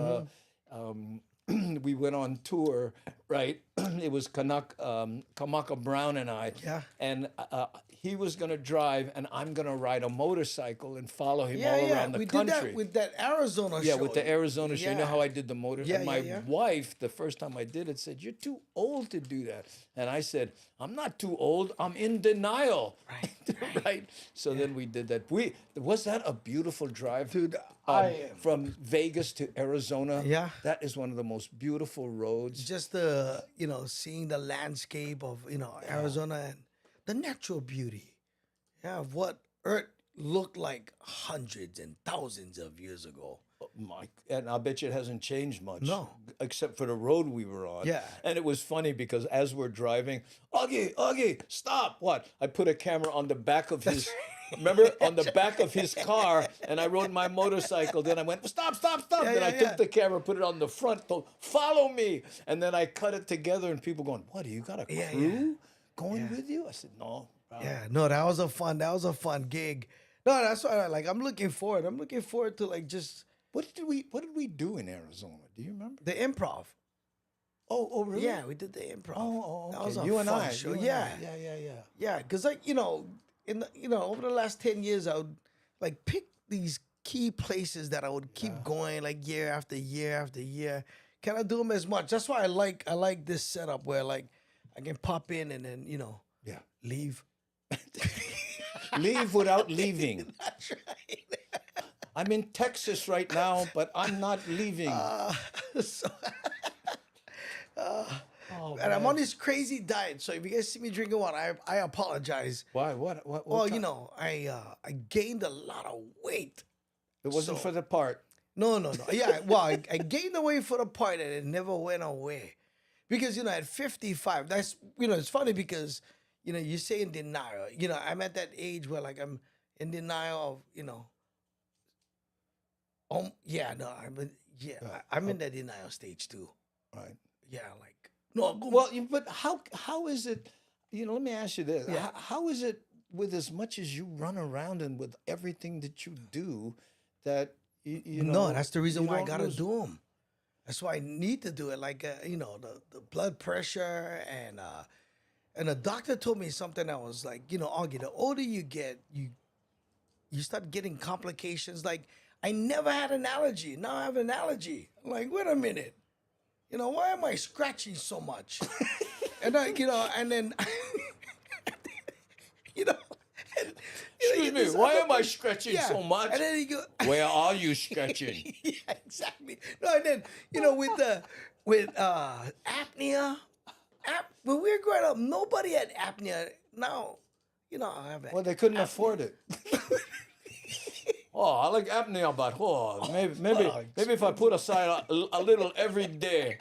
We went on tour, right? It was Kamaka Brown and I. Yeah. And he was going to drive and I'm going to ride a motorcycle and follow him Yeah, all yeah. around the We country. did that with that Arizona Yeah, show. with the Arizona show. You know Yeah. how I did the motor? Yeah, and my yeah, yeah. wife, the first time I did it, said, "You're too old to do that." And I said, "I'm not too old. I'm in denial." Right, Right? So then we did that. Was that a beautiful drive? Dude, from Vegas to Arizona. Yeah. That is one of the most beautiful roads. just the seeing the landscape of Arizona and the natural beauty, of what Earth looked like hundreds and thousands of years ago. And I bet you it hasn't changed much. No. Except for the road we were on. Yeah. And it was funny because as we're driving, Augie, stop. What? I put a camera on the back of his, remember? On the back of his car, and I rode my motorcycle. Then I went, stop. Yeah, Then I yeah, took yeah. the camera, put it on the front, told, follow me. And then I cut it together, and people going, what, you got a crew Yeah, going with you? I said, no. Yeah, no, that was a fun gig. No, that's why I'm looking forward. I'm looking forward to just What did we do in Arizona? Do you remember? the improv. Oh, really? Yeah, we did the improv. Oh, okay. That was a You and fun I. show. you and Yeah. I. Yeah. Yeah, because over the last 10 years, I would pick these key places that I would keep going year after year after year. Can I do them as much? That's why I like this setup where I can pop in and then Yeah. leave. Leave without leaving. That's right. I'm in Texas right now, but I'm not leaving. So, Oh, and I'm man. on this crazy diet. So if you guys see me drinking water, I apologize. Why? What? Well, kind- I gained a lot of weight. It wasn't so- for the part. No. Yeah, well, I gained the weight for the part and it never went away. Because, at 55, that's, it's funny because, you say in denial. I'm at that age where, I'm in denial of, I'm in that denial stage too. Right. Yeah, no, Well, but how is it? Let me ask you this. Yeah. How is it with as much as you run around and with everything that you do that you know? no, that's the reason you why I don't gotta lose- do them. That's why I need to do it. The blood pressure and the doctor told me something that was Augie, the older you get, you start getting complications. I never had an allergy. Now I have an allergy. I'm like, wait a minute. Why am I scratching so much? And and then Excuse me. Why am I scratching so much? And then you go, Where are you scratching? yeah, exactly. No, and then with apnea, when we were growing up, nobody had apnea. Now, I have Well, they couldn't afford it. Oh, I like apnea, but maybe if I put aside a little every day,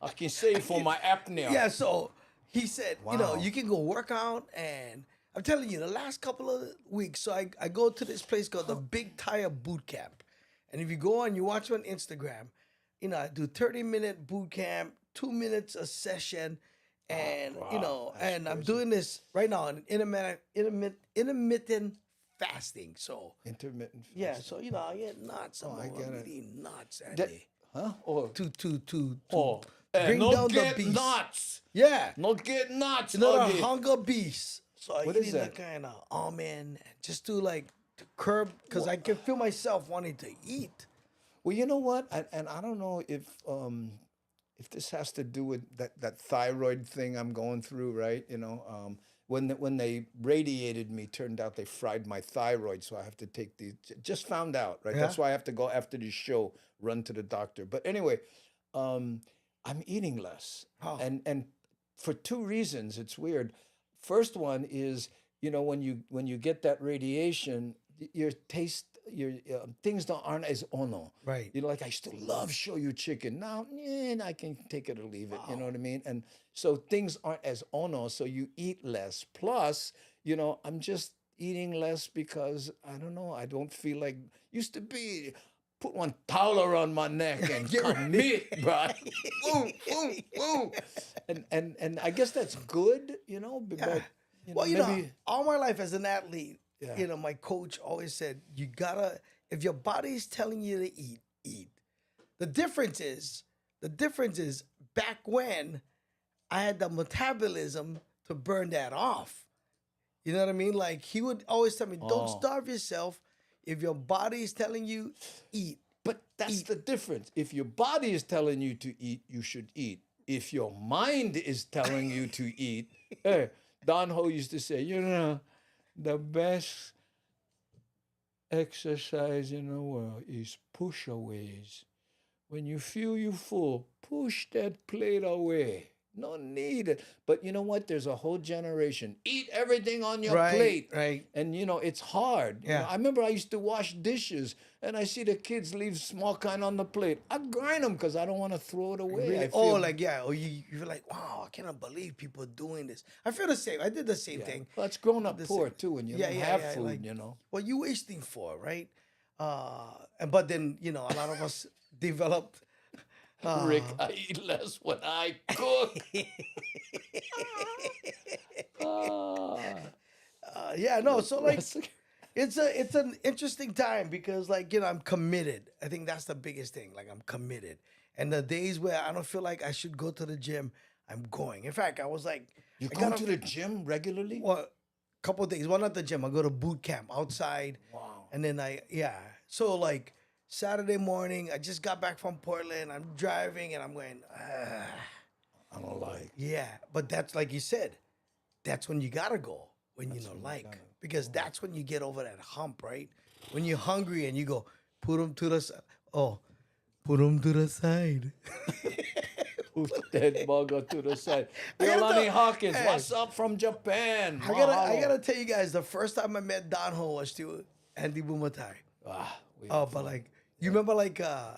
I can save for my apnea. Yeah, so he said, Wow. you can go work out, and I'm telling you, the last couple of weeks, so I go to this place called the Big Tire Boot Camp. And if you go and you watch me on Instagram, I do 30-minute boot camp, 2 minutes a session, and wow, that's and I'm crazy. doing this right now in intermittent fasting. So Intermittent. yeah, fasting. so I get nuts. I get I'm it. eating nuts, That- Andy. Huh? Or To bring bring down not the get beast. nuts. Yeah. Not get nuts. The Augie. hunger beast. So I What eat is that that? kind of almond just to to curb because I can feel myself wanting to eat. Well, you know what? And I don't know if this has to do with that thyroid thing I'm going through, right? When they radiated me, turned out they fried my thyroid, so I have to take these. Just found out, right? That's Yeah. why I have to go after the show, run to the doctor. But anyway, I'm eating less, Oh. and for two reasons. It's weird. First one is, when you get that radiation, your taste, your things aren't as ono. Right. I used to love shoyu chicken. Now, I can take it or leave it. You know what I mean? And so things aren't as ono, so you eat less. Plus, I'm just eating less because I don't know. I don't feel like used to be. Put one towel around my neck and commit, bro. Boom, boom, boom. And I guess that's good, But Well, maybe all my life as an athlete, Yeah. my coach always said, you gotta, if your body's telling you to eat, eat. The difference is back when I had the metabolism to burn that off. You know what I mean? Like he would always tell me, don't Oh. starve yourself. If your body is telling you, eat. But that's Eat. the difference. If your body is telling you to eat, you should eat. If your mind is telling you to eat, hey, Don Ho used to say, the best exercise in the world is push-aways. When you feel you full, push that plate away. No need it. But you know what? There's a whole generation. Eat everything on your Right, plate. right. And it's hard. Yeah. I remember I used to wash dishes and I see the kids leave small kind on the plate. I grind them because I don't want to throw it away. Really? I feel, Or you're like, wow, I cannot believe people are doing this. I feel the same. I did the same thing. well, it's grown up The poor same- too, and you don't have food, like, you know. What you wasting for, right? But then, a lot of us developed. Rick, I eat less when I cook. So like, it's an interesting time because like I'm committed. I think that's the biggest thing. Like I'm committed, and the days where I don't feel like I should go to the gym, I'm going. In fact, I was like, You I go gotta- to the gym regularly? well, couple of days. One at the gym. I go to boot camp outside. Wow. And then So like Saturday morning, I just got back from Portland. I'm driving and I'm going, I don't like. yeah. But that's like you said, that's when you gotta go. When you don't like. Because that's when you get over that hump, right? When you're hungry and you go, put them to the side. Oh, put them to the side. Put that bugger to the side. I gotta Yolani tell- Hawkins, hey. what's up from Japan? I gotta tell you guys, the first time I met Don Ho was to Andy Bumatai. But like you remember like I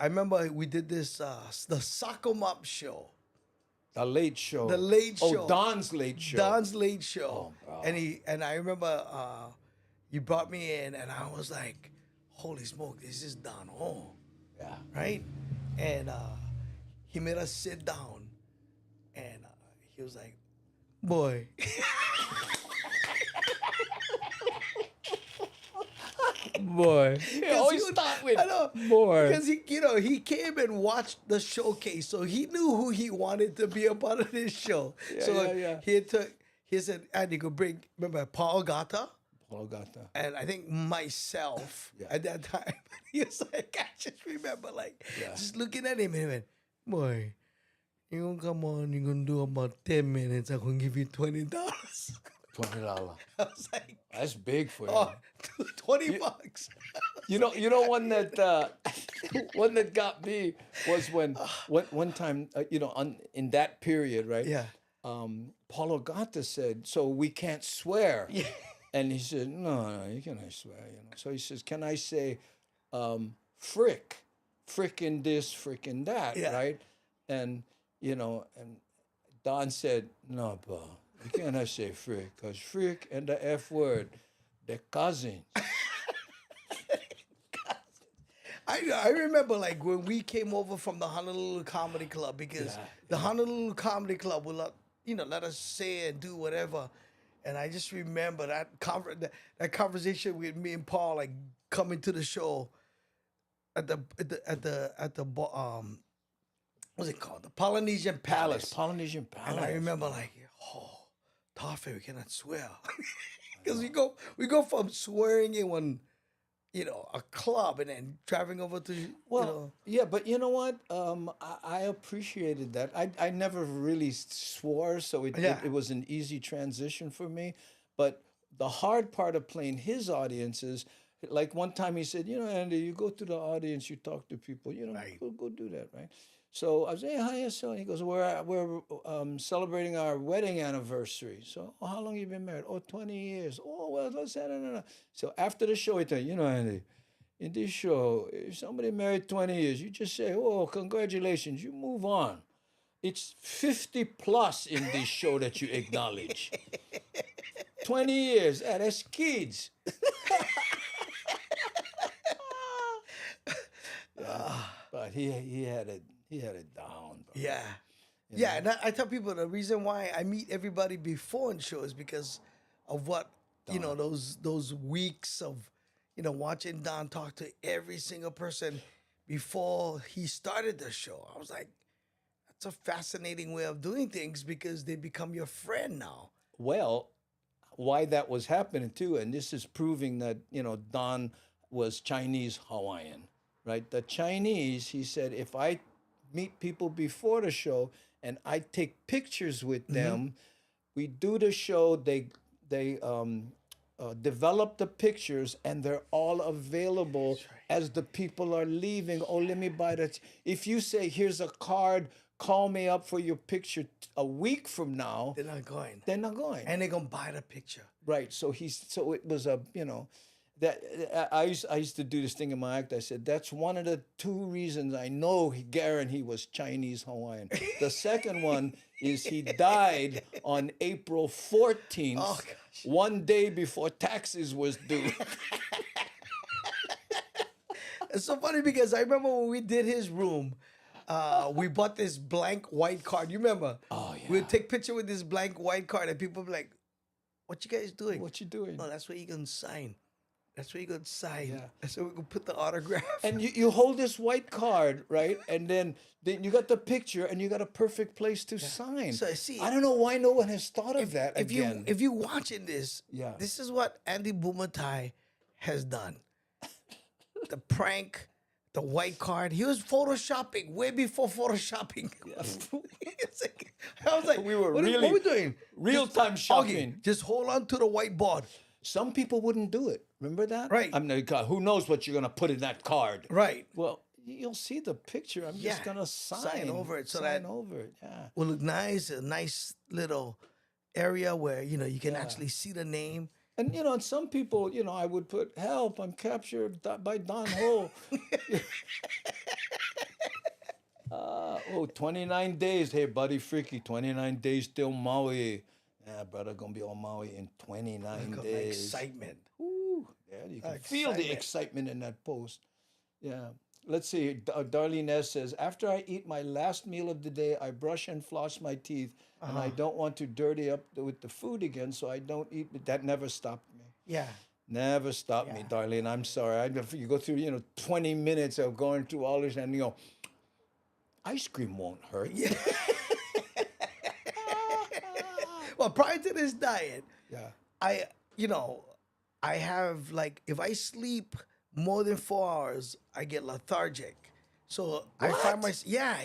remember we did this the Soccer Mop show. The Late Show. The Late Show. Oh, Don's Late Show. Don's Late Show. bro. And I remember you brought me in and I was like, holy smoke, this is Don Ho. Yeah. Right? And he made us sit down and he was like, boy. Boy. He always would- start with I know, boy. because he came and watched the showcase, so he knew who he wanted to be a part of this show. So yeah. he said, Andy, go bring, remember Paul Gata Paul got that. and I think myself at that time. He was like, I just remember like just looking at him and he went, boy, you gonna come on, you're gonna do about 10 minutes, I'm gonna give you $20. $20. I was like, That's big for you. oh, $20. You know one that one that got me was when one time in that period, right? Yeah. Paulo Gata said, so we can't swear. Yeah. And he said, no, you cannot swear, So he says, can I say frick? Frickin' this, frickin' that, Yeah. right? And and Don said, no, Paul, you cannot say frick, because frick and the F word, they're cousins. I remember like when we came over from the Honolulu Comedy Club because the Honolulu Comedy Club would let us say and do whatever, and I just remember that that conversation with me and Paul like coming to the show at the what's it called, the Polynesian Palace. Polynesian Palace. And I remember like, oh, Tafe, we cannot swear. Because we go from swearing in one, a club and then driving over to, yeah, but you know what? I appreciated that. I never really swore, so it was an easy transition for me. But the hard part of playing his audience is, like one time he said, Andy, you go to the audience, you talk to people, go do that, right? So I was saying, hi, so he goes, we're celebrating our wedding anniversary. So, how long you been married? Oh, 20 years. Oh, well, let's say, no. So after the show, he told Andy, in this show, if somebody married 20 years, you just say, oh, congratulations, you move on. It's 50 plus in this show that you acknowledge. 20 years, that's kids. But he had it down. Bro. Yeah. Yeah, and I tell people the reason why I meet everybody before in shows because of what, those weeks of, watching Don talk to every single person before he started the show. I was like, that's a fascinating way of doing things because they become your friend now. Well, why that was happening too, and this is proving that Don was Chinese Hawaiian, right? The Chinese, he said, if I meet people before the show and I take pictures with them, we do the show. They develop the pictures, and they're all available as the people are leaving. Oh, let me buy that. If you say, here's a card, call me up for your picture a week from now, They're not going. they're not going. And they're gonna buy the picture. Right. So it was that I used to do this thing in my act. I said that's one of the two reasons I know Garen he was Chinese Hawaiian. The second one is he died on April 14th, Oh, gosh. one day before taxes was due. It's so funny because I remember when we did his room, we bought this blank white card. You remember? Oh, yeah. We'd take picture with this blank white card, and people be like, "What you guys doing?" What you doing? No, that's where you can sign. That's where you can sign. Yeah. That's where we can put the autograph. And you hold this white card, right? And then you got the picture, and you got a perfect place to sign. So, see, I don't know why no one has thought of that if again. you if you watching this, Yeah. this is what Andy Bumatai has done. The prank, the white card. He was photoshopping way before photoshopping. It's like, I was like, We were what really are we doing? real-time shopping. Augie, just hold on to the whiteboard. Some people wouldn't do it. Remember that? Right. I mean, God, who knows what you're gonna put in that card? Right. Well, you'll see the picture. I'm just Yeah. gonna Sign over it so sign that- over it. Yeah. Will look nice, a nice little area where you can actually see the name. And and some people, I would put help. I'm captured by Don Ho. 29 days. Hey, buddy, freaky. 29 days till Maui. Yeah, brother, gonna be on Maui in 29 Got days. excitement. Ooh, yeah, you can feel the excitement in that post. Yeah. Let's see. Darlene S. says, after I eat my last meal of the day, I brush and floss my teeth, and I don't want to dirty up with the food again, so I don't eat. But that never stopped me. Yeah. Never stopped me, Darlene. I'm sorry. You go through, 20 minutes of going through all this, and ice cream won't hurt. Yeah. Well, prior to this diet, Yeah. I have like if I sleep more than 4 hours, I get lethargic. So I find myself yeah.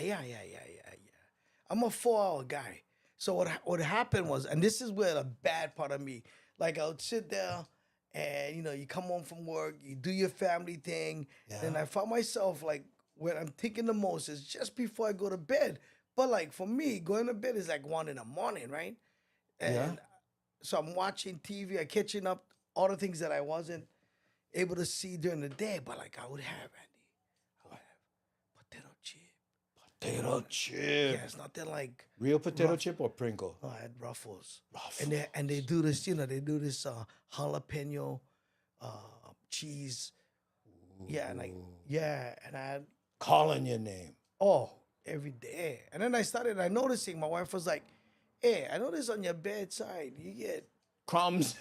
I'm a 4-hour guy. So what happened was, and this is where the bad part of me, like I would sit there and you come home from work, you do your family thing, and I found myself like when I'm thinking the most is just before I go to bed. But like for me, going to bed is like 1 in the morning, right? And so I'm watching TV, I'm catching up all the things that I wasn't able to see during the day. But like I would have potato chip. Potato chip. Yeah, it's nothing like Real potato chip or Pringle? I had Ruffles. And they do this, they do this jalapeno cheese. Yeah, and and I had Calling your name. every day. And then I started noticing my wife was like, hey, I noticed on your bedside you get Crumbs.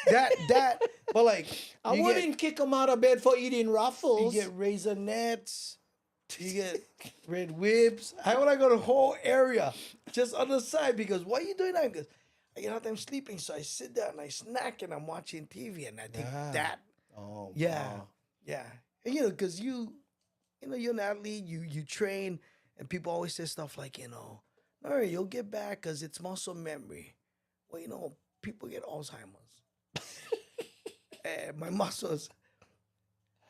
that but like I you wouldn't kick him out of bed for eating Ruffles. You get Raisinets, you get Red Whips. I want to go the whole area just on the side because why are you doing that? Because I get out there, I'm sleeping, so I sit down and I snack and I'm watching TV and I think that. Oh, Yeah, wow. yeah. And because you're an athlete, you train, and people always say stuff like, all right, you'll get back because it's muscle memory. Well, people get Alzheimer's. And my muscles,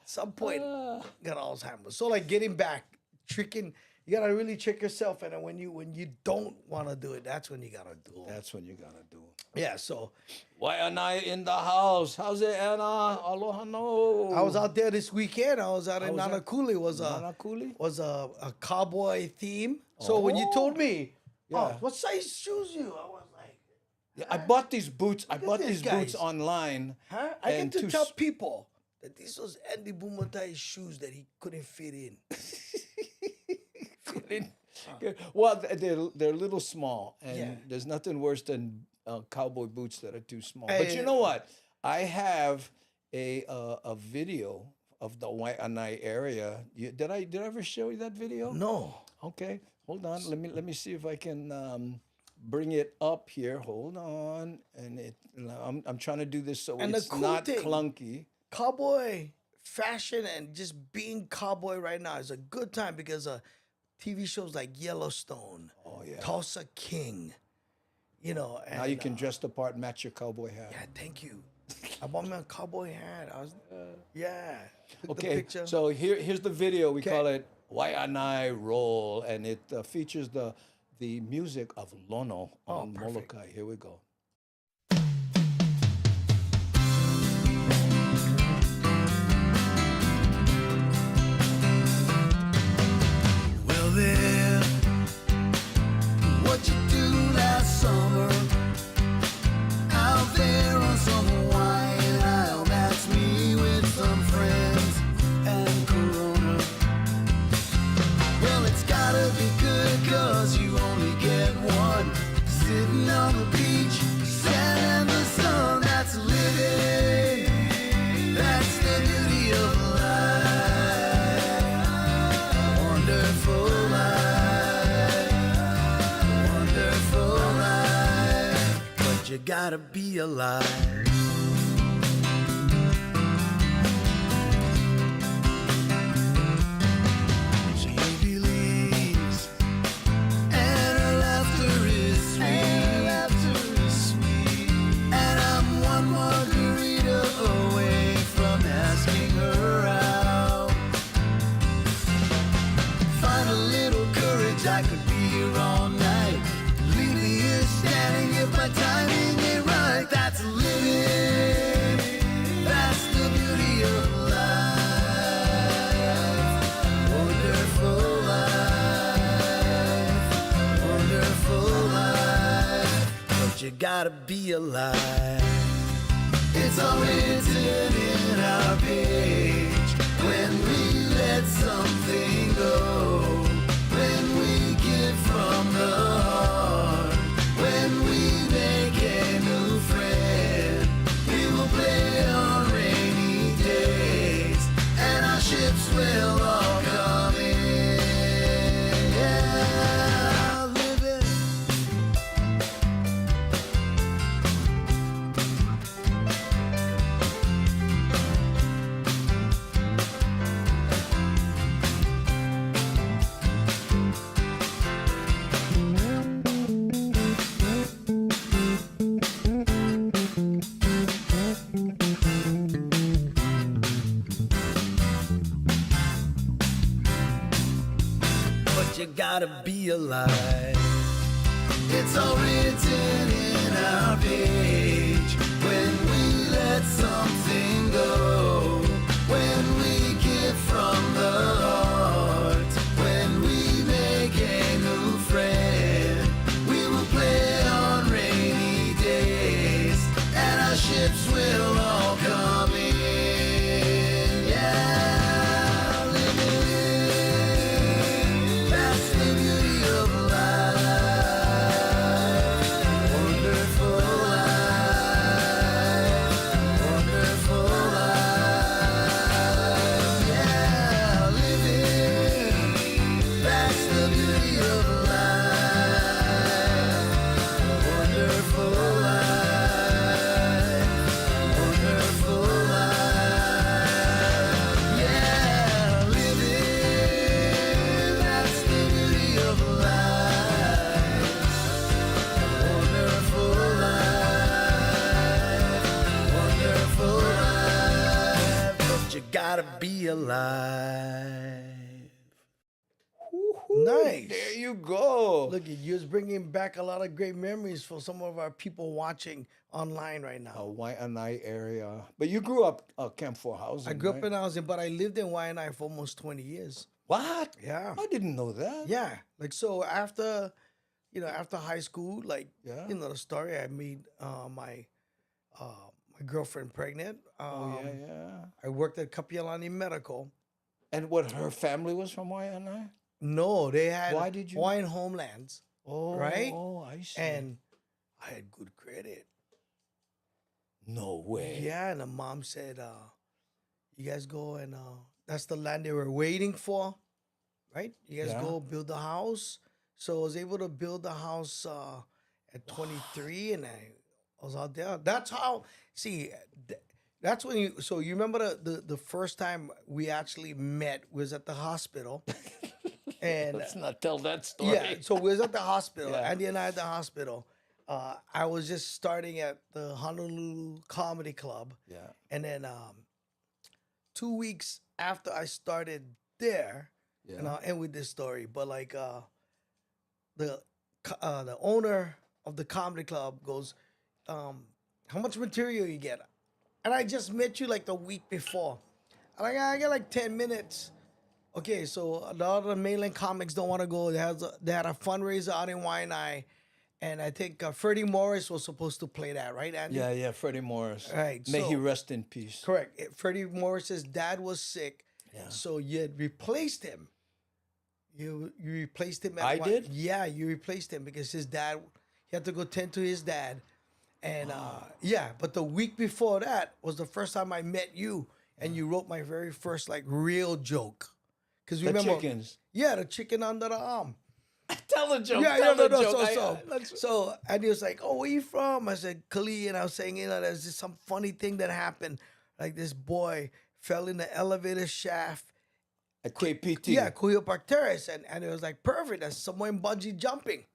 at some point, got Alzheimer's. So like getting back, tricking, you gotta really trick yourself. And then when you don't want to do it, that's when you gotta do it. That's when you gotta do it. Yeah. So Why am I in the house? How's it, Anna? Aloha no. I was out there this weekend. I was out in was that? Nanakuli. Nanakuli? Was a cowboy theme. So when you told me, what size shoes you? I was like, Yeah, I bought these boots. I at bought these these boots guys. online. huh? I And get to to tell s- people that these was Andy Bumatai's shoes that he couldn't fit in. Well, they're a little small, and Yeah. there's nothing worse than cowboy boots that are too small. Hey, But you know what? I have a video of the Waianae area. Did I ever show you that video? No. Okay, hold on. Let me see if I can bring it up here. Hold on, and I'm trying to do this so And the it's cool not thing- clunky. Cowboy fashion and just being cowboy right now is a good time because TV shows like Yellowstone, Oh yeah. Tulsa King, you know. And, Now you can dress the part, match your cowboy hat. Yeah, thank you. I bought me a cowboy hat. I was, yeah. Took the Okay, picture. so here's the video. We Okay. call it "Why and I Roll," and it features the music of Lono on perfect. Molokai. Here we go. Well then, what you do last summer out there on some Hawaiian Isle? That's me with some friends and Corona. Well, it's gotta be good 'cause you only get one. Sitting on the beach, sand and the sun. That's living. That's the beauty of life. Wonderful life. Wonderful life. But you gotta be alive. She believes, and her laughter is sweet. And I'm one margarita away from asking her out. Find a little courage, I could be here all night. Leave me here standing if my timing ain't right. That's living. That's the beauty of life. Wonderful life. Wonderful life. But you gotta be alive. It's all written in our page. When we let something go, when we give from the heart, when we make a new friend, we will play on rainy days, and our ships will all come in. Yeah, living. But you gotta be alive. It's all written in our page. When we let something go, when we give from the heart, when we make a new friend, we will play on rainy days, and our ships will all come in. Yeah, living. That's the beauty of life. Wonderful life. Wonderful life. Yeah, living. That's the beauty of life. Wonderful life. Wonderful life. Yeah, living. That's the beauty of life. Wonderful life. Wonderful life. But you gotta be alive. Nice. There you go. Look, you're bringing back a lot of great memories for some of our people watching online right now. Waianae area. But you grew up Camp 4 housing. I grew up right? in housing, but I lived in Waianae for almost 20 years. What? Yeah. I didn't know that. Yeah. Like, so after, after high school, like, Yeah. the story, I made my girlfriend pregnant. Oh, yeah. I worked at Kapiolani Medical. And what, her family was from Waianae? No, they had Why did you- Hawaiian homelands, Oh, Right? Oh, I see. and I had good credit. no way. Yeah, and the mom said, you guys go and that's the land they were waiting for, right? You guys Yeah. go build the house. So I was able to build the house at 23, and I was out there. That's how. See, that's when you. So you remember the first time we actually met was at the hospital, and Let's not tell that story. yeah. So we was at the hospital. Yeah. Andy and I at the hospital. I was just starting at the Honolulu Comedy Club. Yeah. And then 2 weeks after I started there, Yeah. and I'll end with this story, but like the owner of the comedy club goes, how much material you get? And I just met you like the week before. I'm like, I got like 10 minutes. Okay, so the other mainland comics don't want to go. They had a fundraiser out in Waianae. And I think Freddie Morris was supposed to play that, right, Andy? Yeah, Freddie Morris. Right, May he so- rest in peace. Correct. Freddie Morris's dad was sick, so you had replaced him. You replaced him. I did? Yeah, you replaced him because his dad, he had to go tend to his dad, and yeah. But the week before that was the first time I met you, and you wrote my very first like real joke. Because The remember, chickens. yeah, the chicken under the arm. Tell the joke. Yeah, tell no, the no, joke. so and he was like, "Oh, where you from?" I said, "Kali," and I was saying, there's just some funny thing that happened. Like this boy fell in the elevator shaft. At KPT. Yeah, Kuyo Park Terrace, and it was like perfect. That's someone bungee jumping.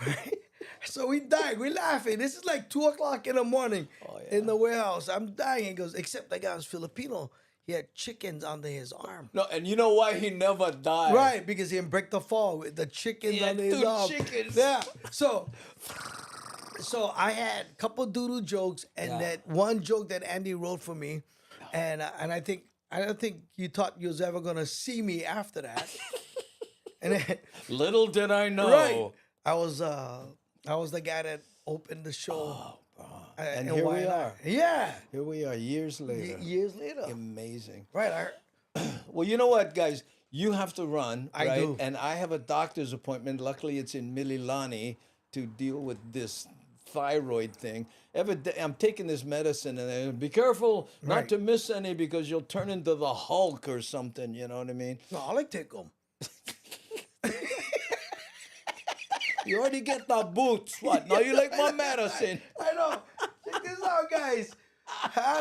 Right? So we died. We're laughing. This is like 2:00 in the morning in the warehouse. I'm dying. He goes, except that guy was Filipino. He had chickens under his arm. No, and you know why he never died? Right, because he didn't break the fall with the chickens He had under his 2 arm. chickens. Yeah. So I had a couple doodle jokes and that one joke that Andy wrote for me, and I don't think you thought you was ever gonna see me after that. And then, Little did I know. right, I was the guy that opened the show. And in here we Waianae. are. Yeah. Here we are years later. Years later. Amazing. Right. Well, you know what, guys? You have to run, I right? do. And I have a doctor's appointment. Luckily, it's in Mililani to deal with this thyroid thing. I'm taking this medicine, and be careful not Right. to miss any because you'll turn into the Hulk or something. You know what I mean? No, I like take them. You already get the boots. What? Now you like my medicine? I know. Check this out, guys.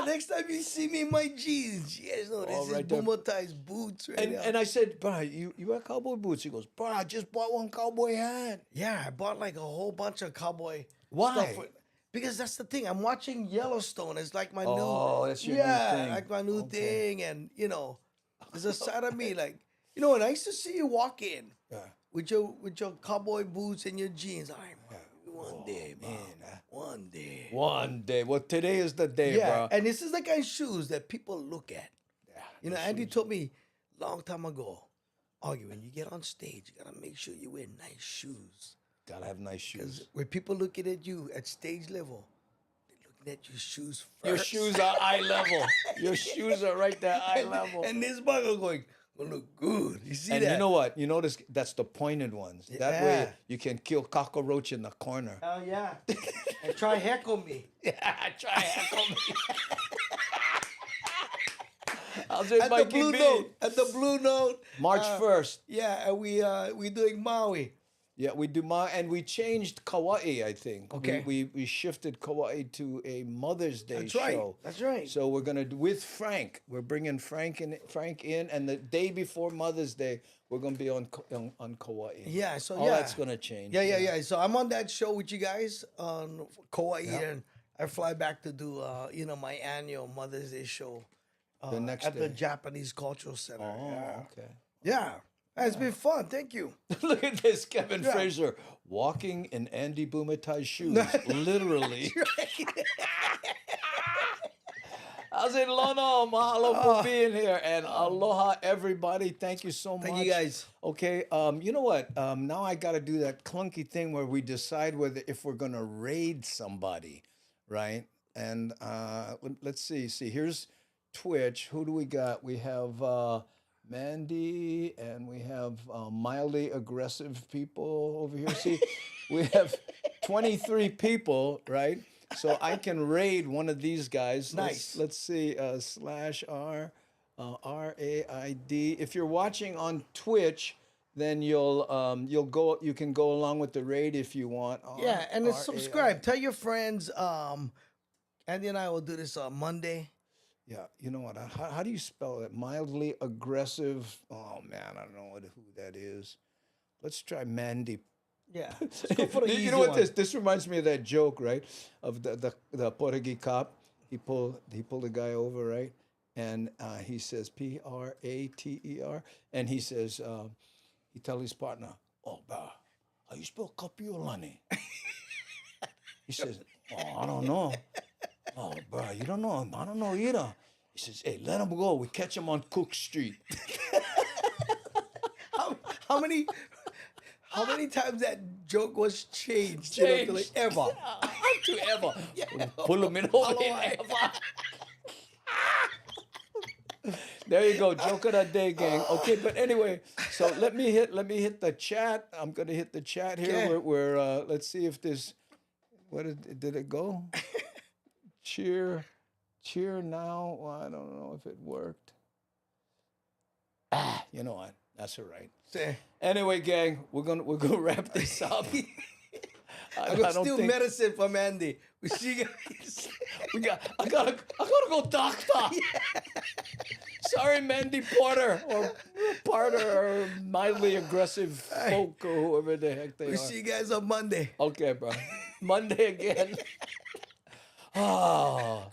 Next time you see me in my jeans, you guys know this Oh, is right there. Bumatai's boots right now. And I said, bro, you wear cowboy boots? He goes, bro, I just bought one cowboy hat. yeah, I bought like a whole bunch of cowboy Why? stuff. Because that's the thing. I'm watching Yellowstone. It's like my new. Oh, that's your new thing. like my new thing. And, there's a side of me like, and I used to see you walk in with your cowboy boots and your jeans. I'm like, one day, man. One day. One day. Well, today is the day, Yeah, bro. and this is the kind of shoes that people look at. Andy told me long time ago, Augie, when you get on stage, you gotta make sure you wear nice shoes. Gotta have nice shoes. When people looking at you at stage level, they're looking at your shoes first. Your shoes are eye level. Your shoes are right there, eye level. And this bugger going, gonna look good. You see And that? you know what? You notice that's the pointed ones. That way Yeah. you can kill cockroach in the corner. Hell yeah. And try heckle me. Yeah, try heckle me. How's it, At the Mikey Blue B? Note. At the Blue Note. March 1st. Yeah, and we doing Maui. Yeah, we do and we changed Kauai, I think. Okay. We shifted Kauai to a Mother's Day That's right. show. That's right. So we're gonna do with Frank. We're bringing Frank in, and the day before Mother's Day, we're gonna be on Kauai. Yeah, so all yeah. that's gonna change. Yeah. So I'm on that show with you guys on Kauai, and I fly back to do my annual Mother's Day show The next at the day. Japanese Cultural Center. Oh, yeah. okay. Yeah. It's been fun. Thank you. Look at this, Kevin Fraser walking in Andy Bumatai's shoes, literally. How's it, Lono? Mahalo for being here, and aloha, everybody. Thank you so much. Thank you, guys. Okay, you know what? Now I got to do that clunky thing where we decide if we're gonna raid somebody, right? And let's see. Here's Twitch. Who do we got? We have Mandy, and we have mildly aggressive people over here. See, we have 23 people, right? So I can raid one of these guys. Nice. Let's see, /R, RAID. If you're watching on Twitch, then you'll go. You can go along with the raid if you want. Yeah, and then R-A-I. subscribe. Tell your friends. Andy and I will do this on Monday. Yeah, you know what? How do you spell it? Mildly aggressive. Oh man, I don't know who that is. Let's try Mandy. Yeah, let's go for the You easy know what? one. This reminds me of that joke, right? Of the Portuguese cop. He pulled the guy over, right? And he says Prater, and he says he tell his partner, "Oh, bro, how you spell Kapiolani?" He says, "Oh, I don't know." "Oh, bro, you don't know? I don't know either." He says, "Hey, let him go. We catch him on Cook Street." How many times that joke was changed? Changed. Like, ever. To ever. Pull him in over in ever. There you go, joke of the day, gang. Okay, but anyway, so let me hit the chat. I'm gonna hit the chat here. Okay. We're let's see if this. What did it go? cheer now. Well, I don't know if it worked. You know what? That's all right. Say, Anyway, gang, we're gonna wrap this up. I'm gonna steal medicine from Andy. We see you guys. I gotta go, doctor. Sorry, Mandy Porter or mildly aggressive folk or whoever the heck they We are. see you guys on Monday. Okay, bro. Monday again. Oh.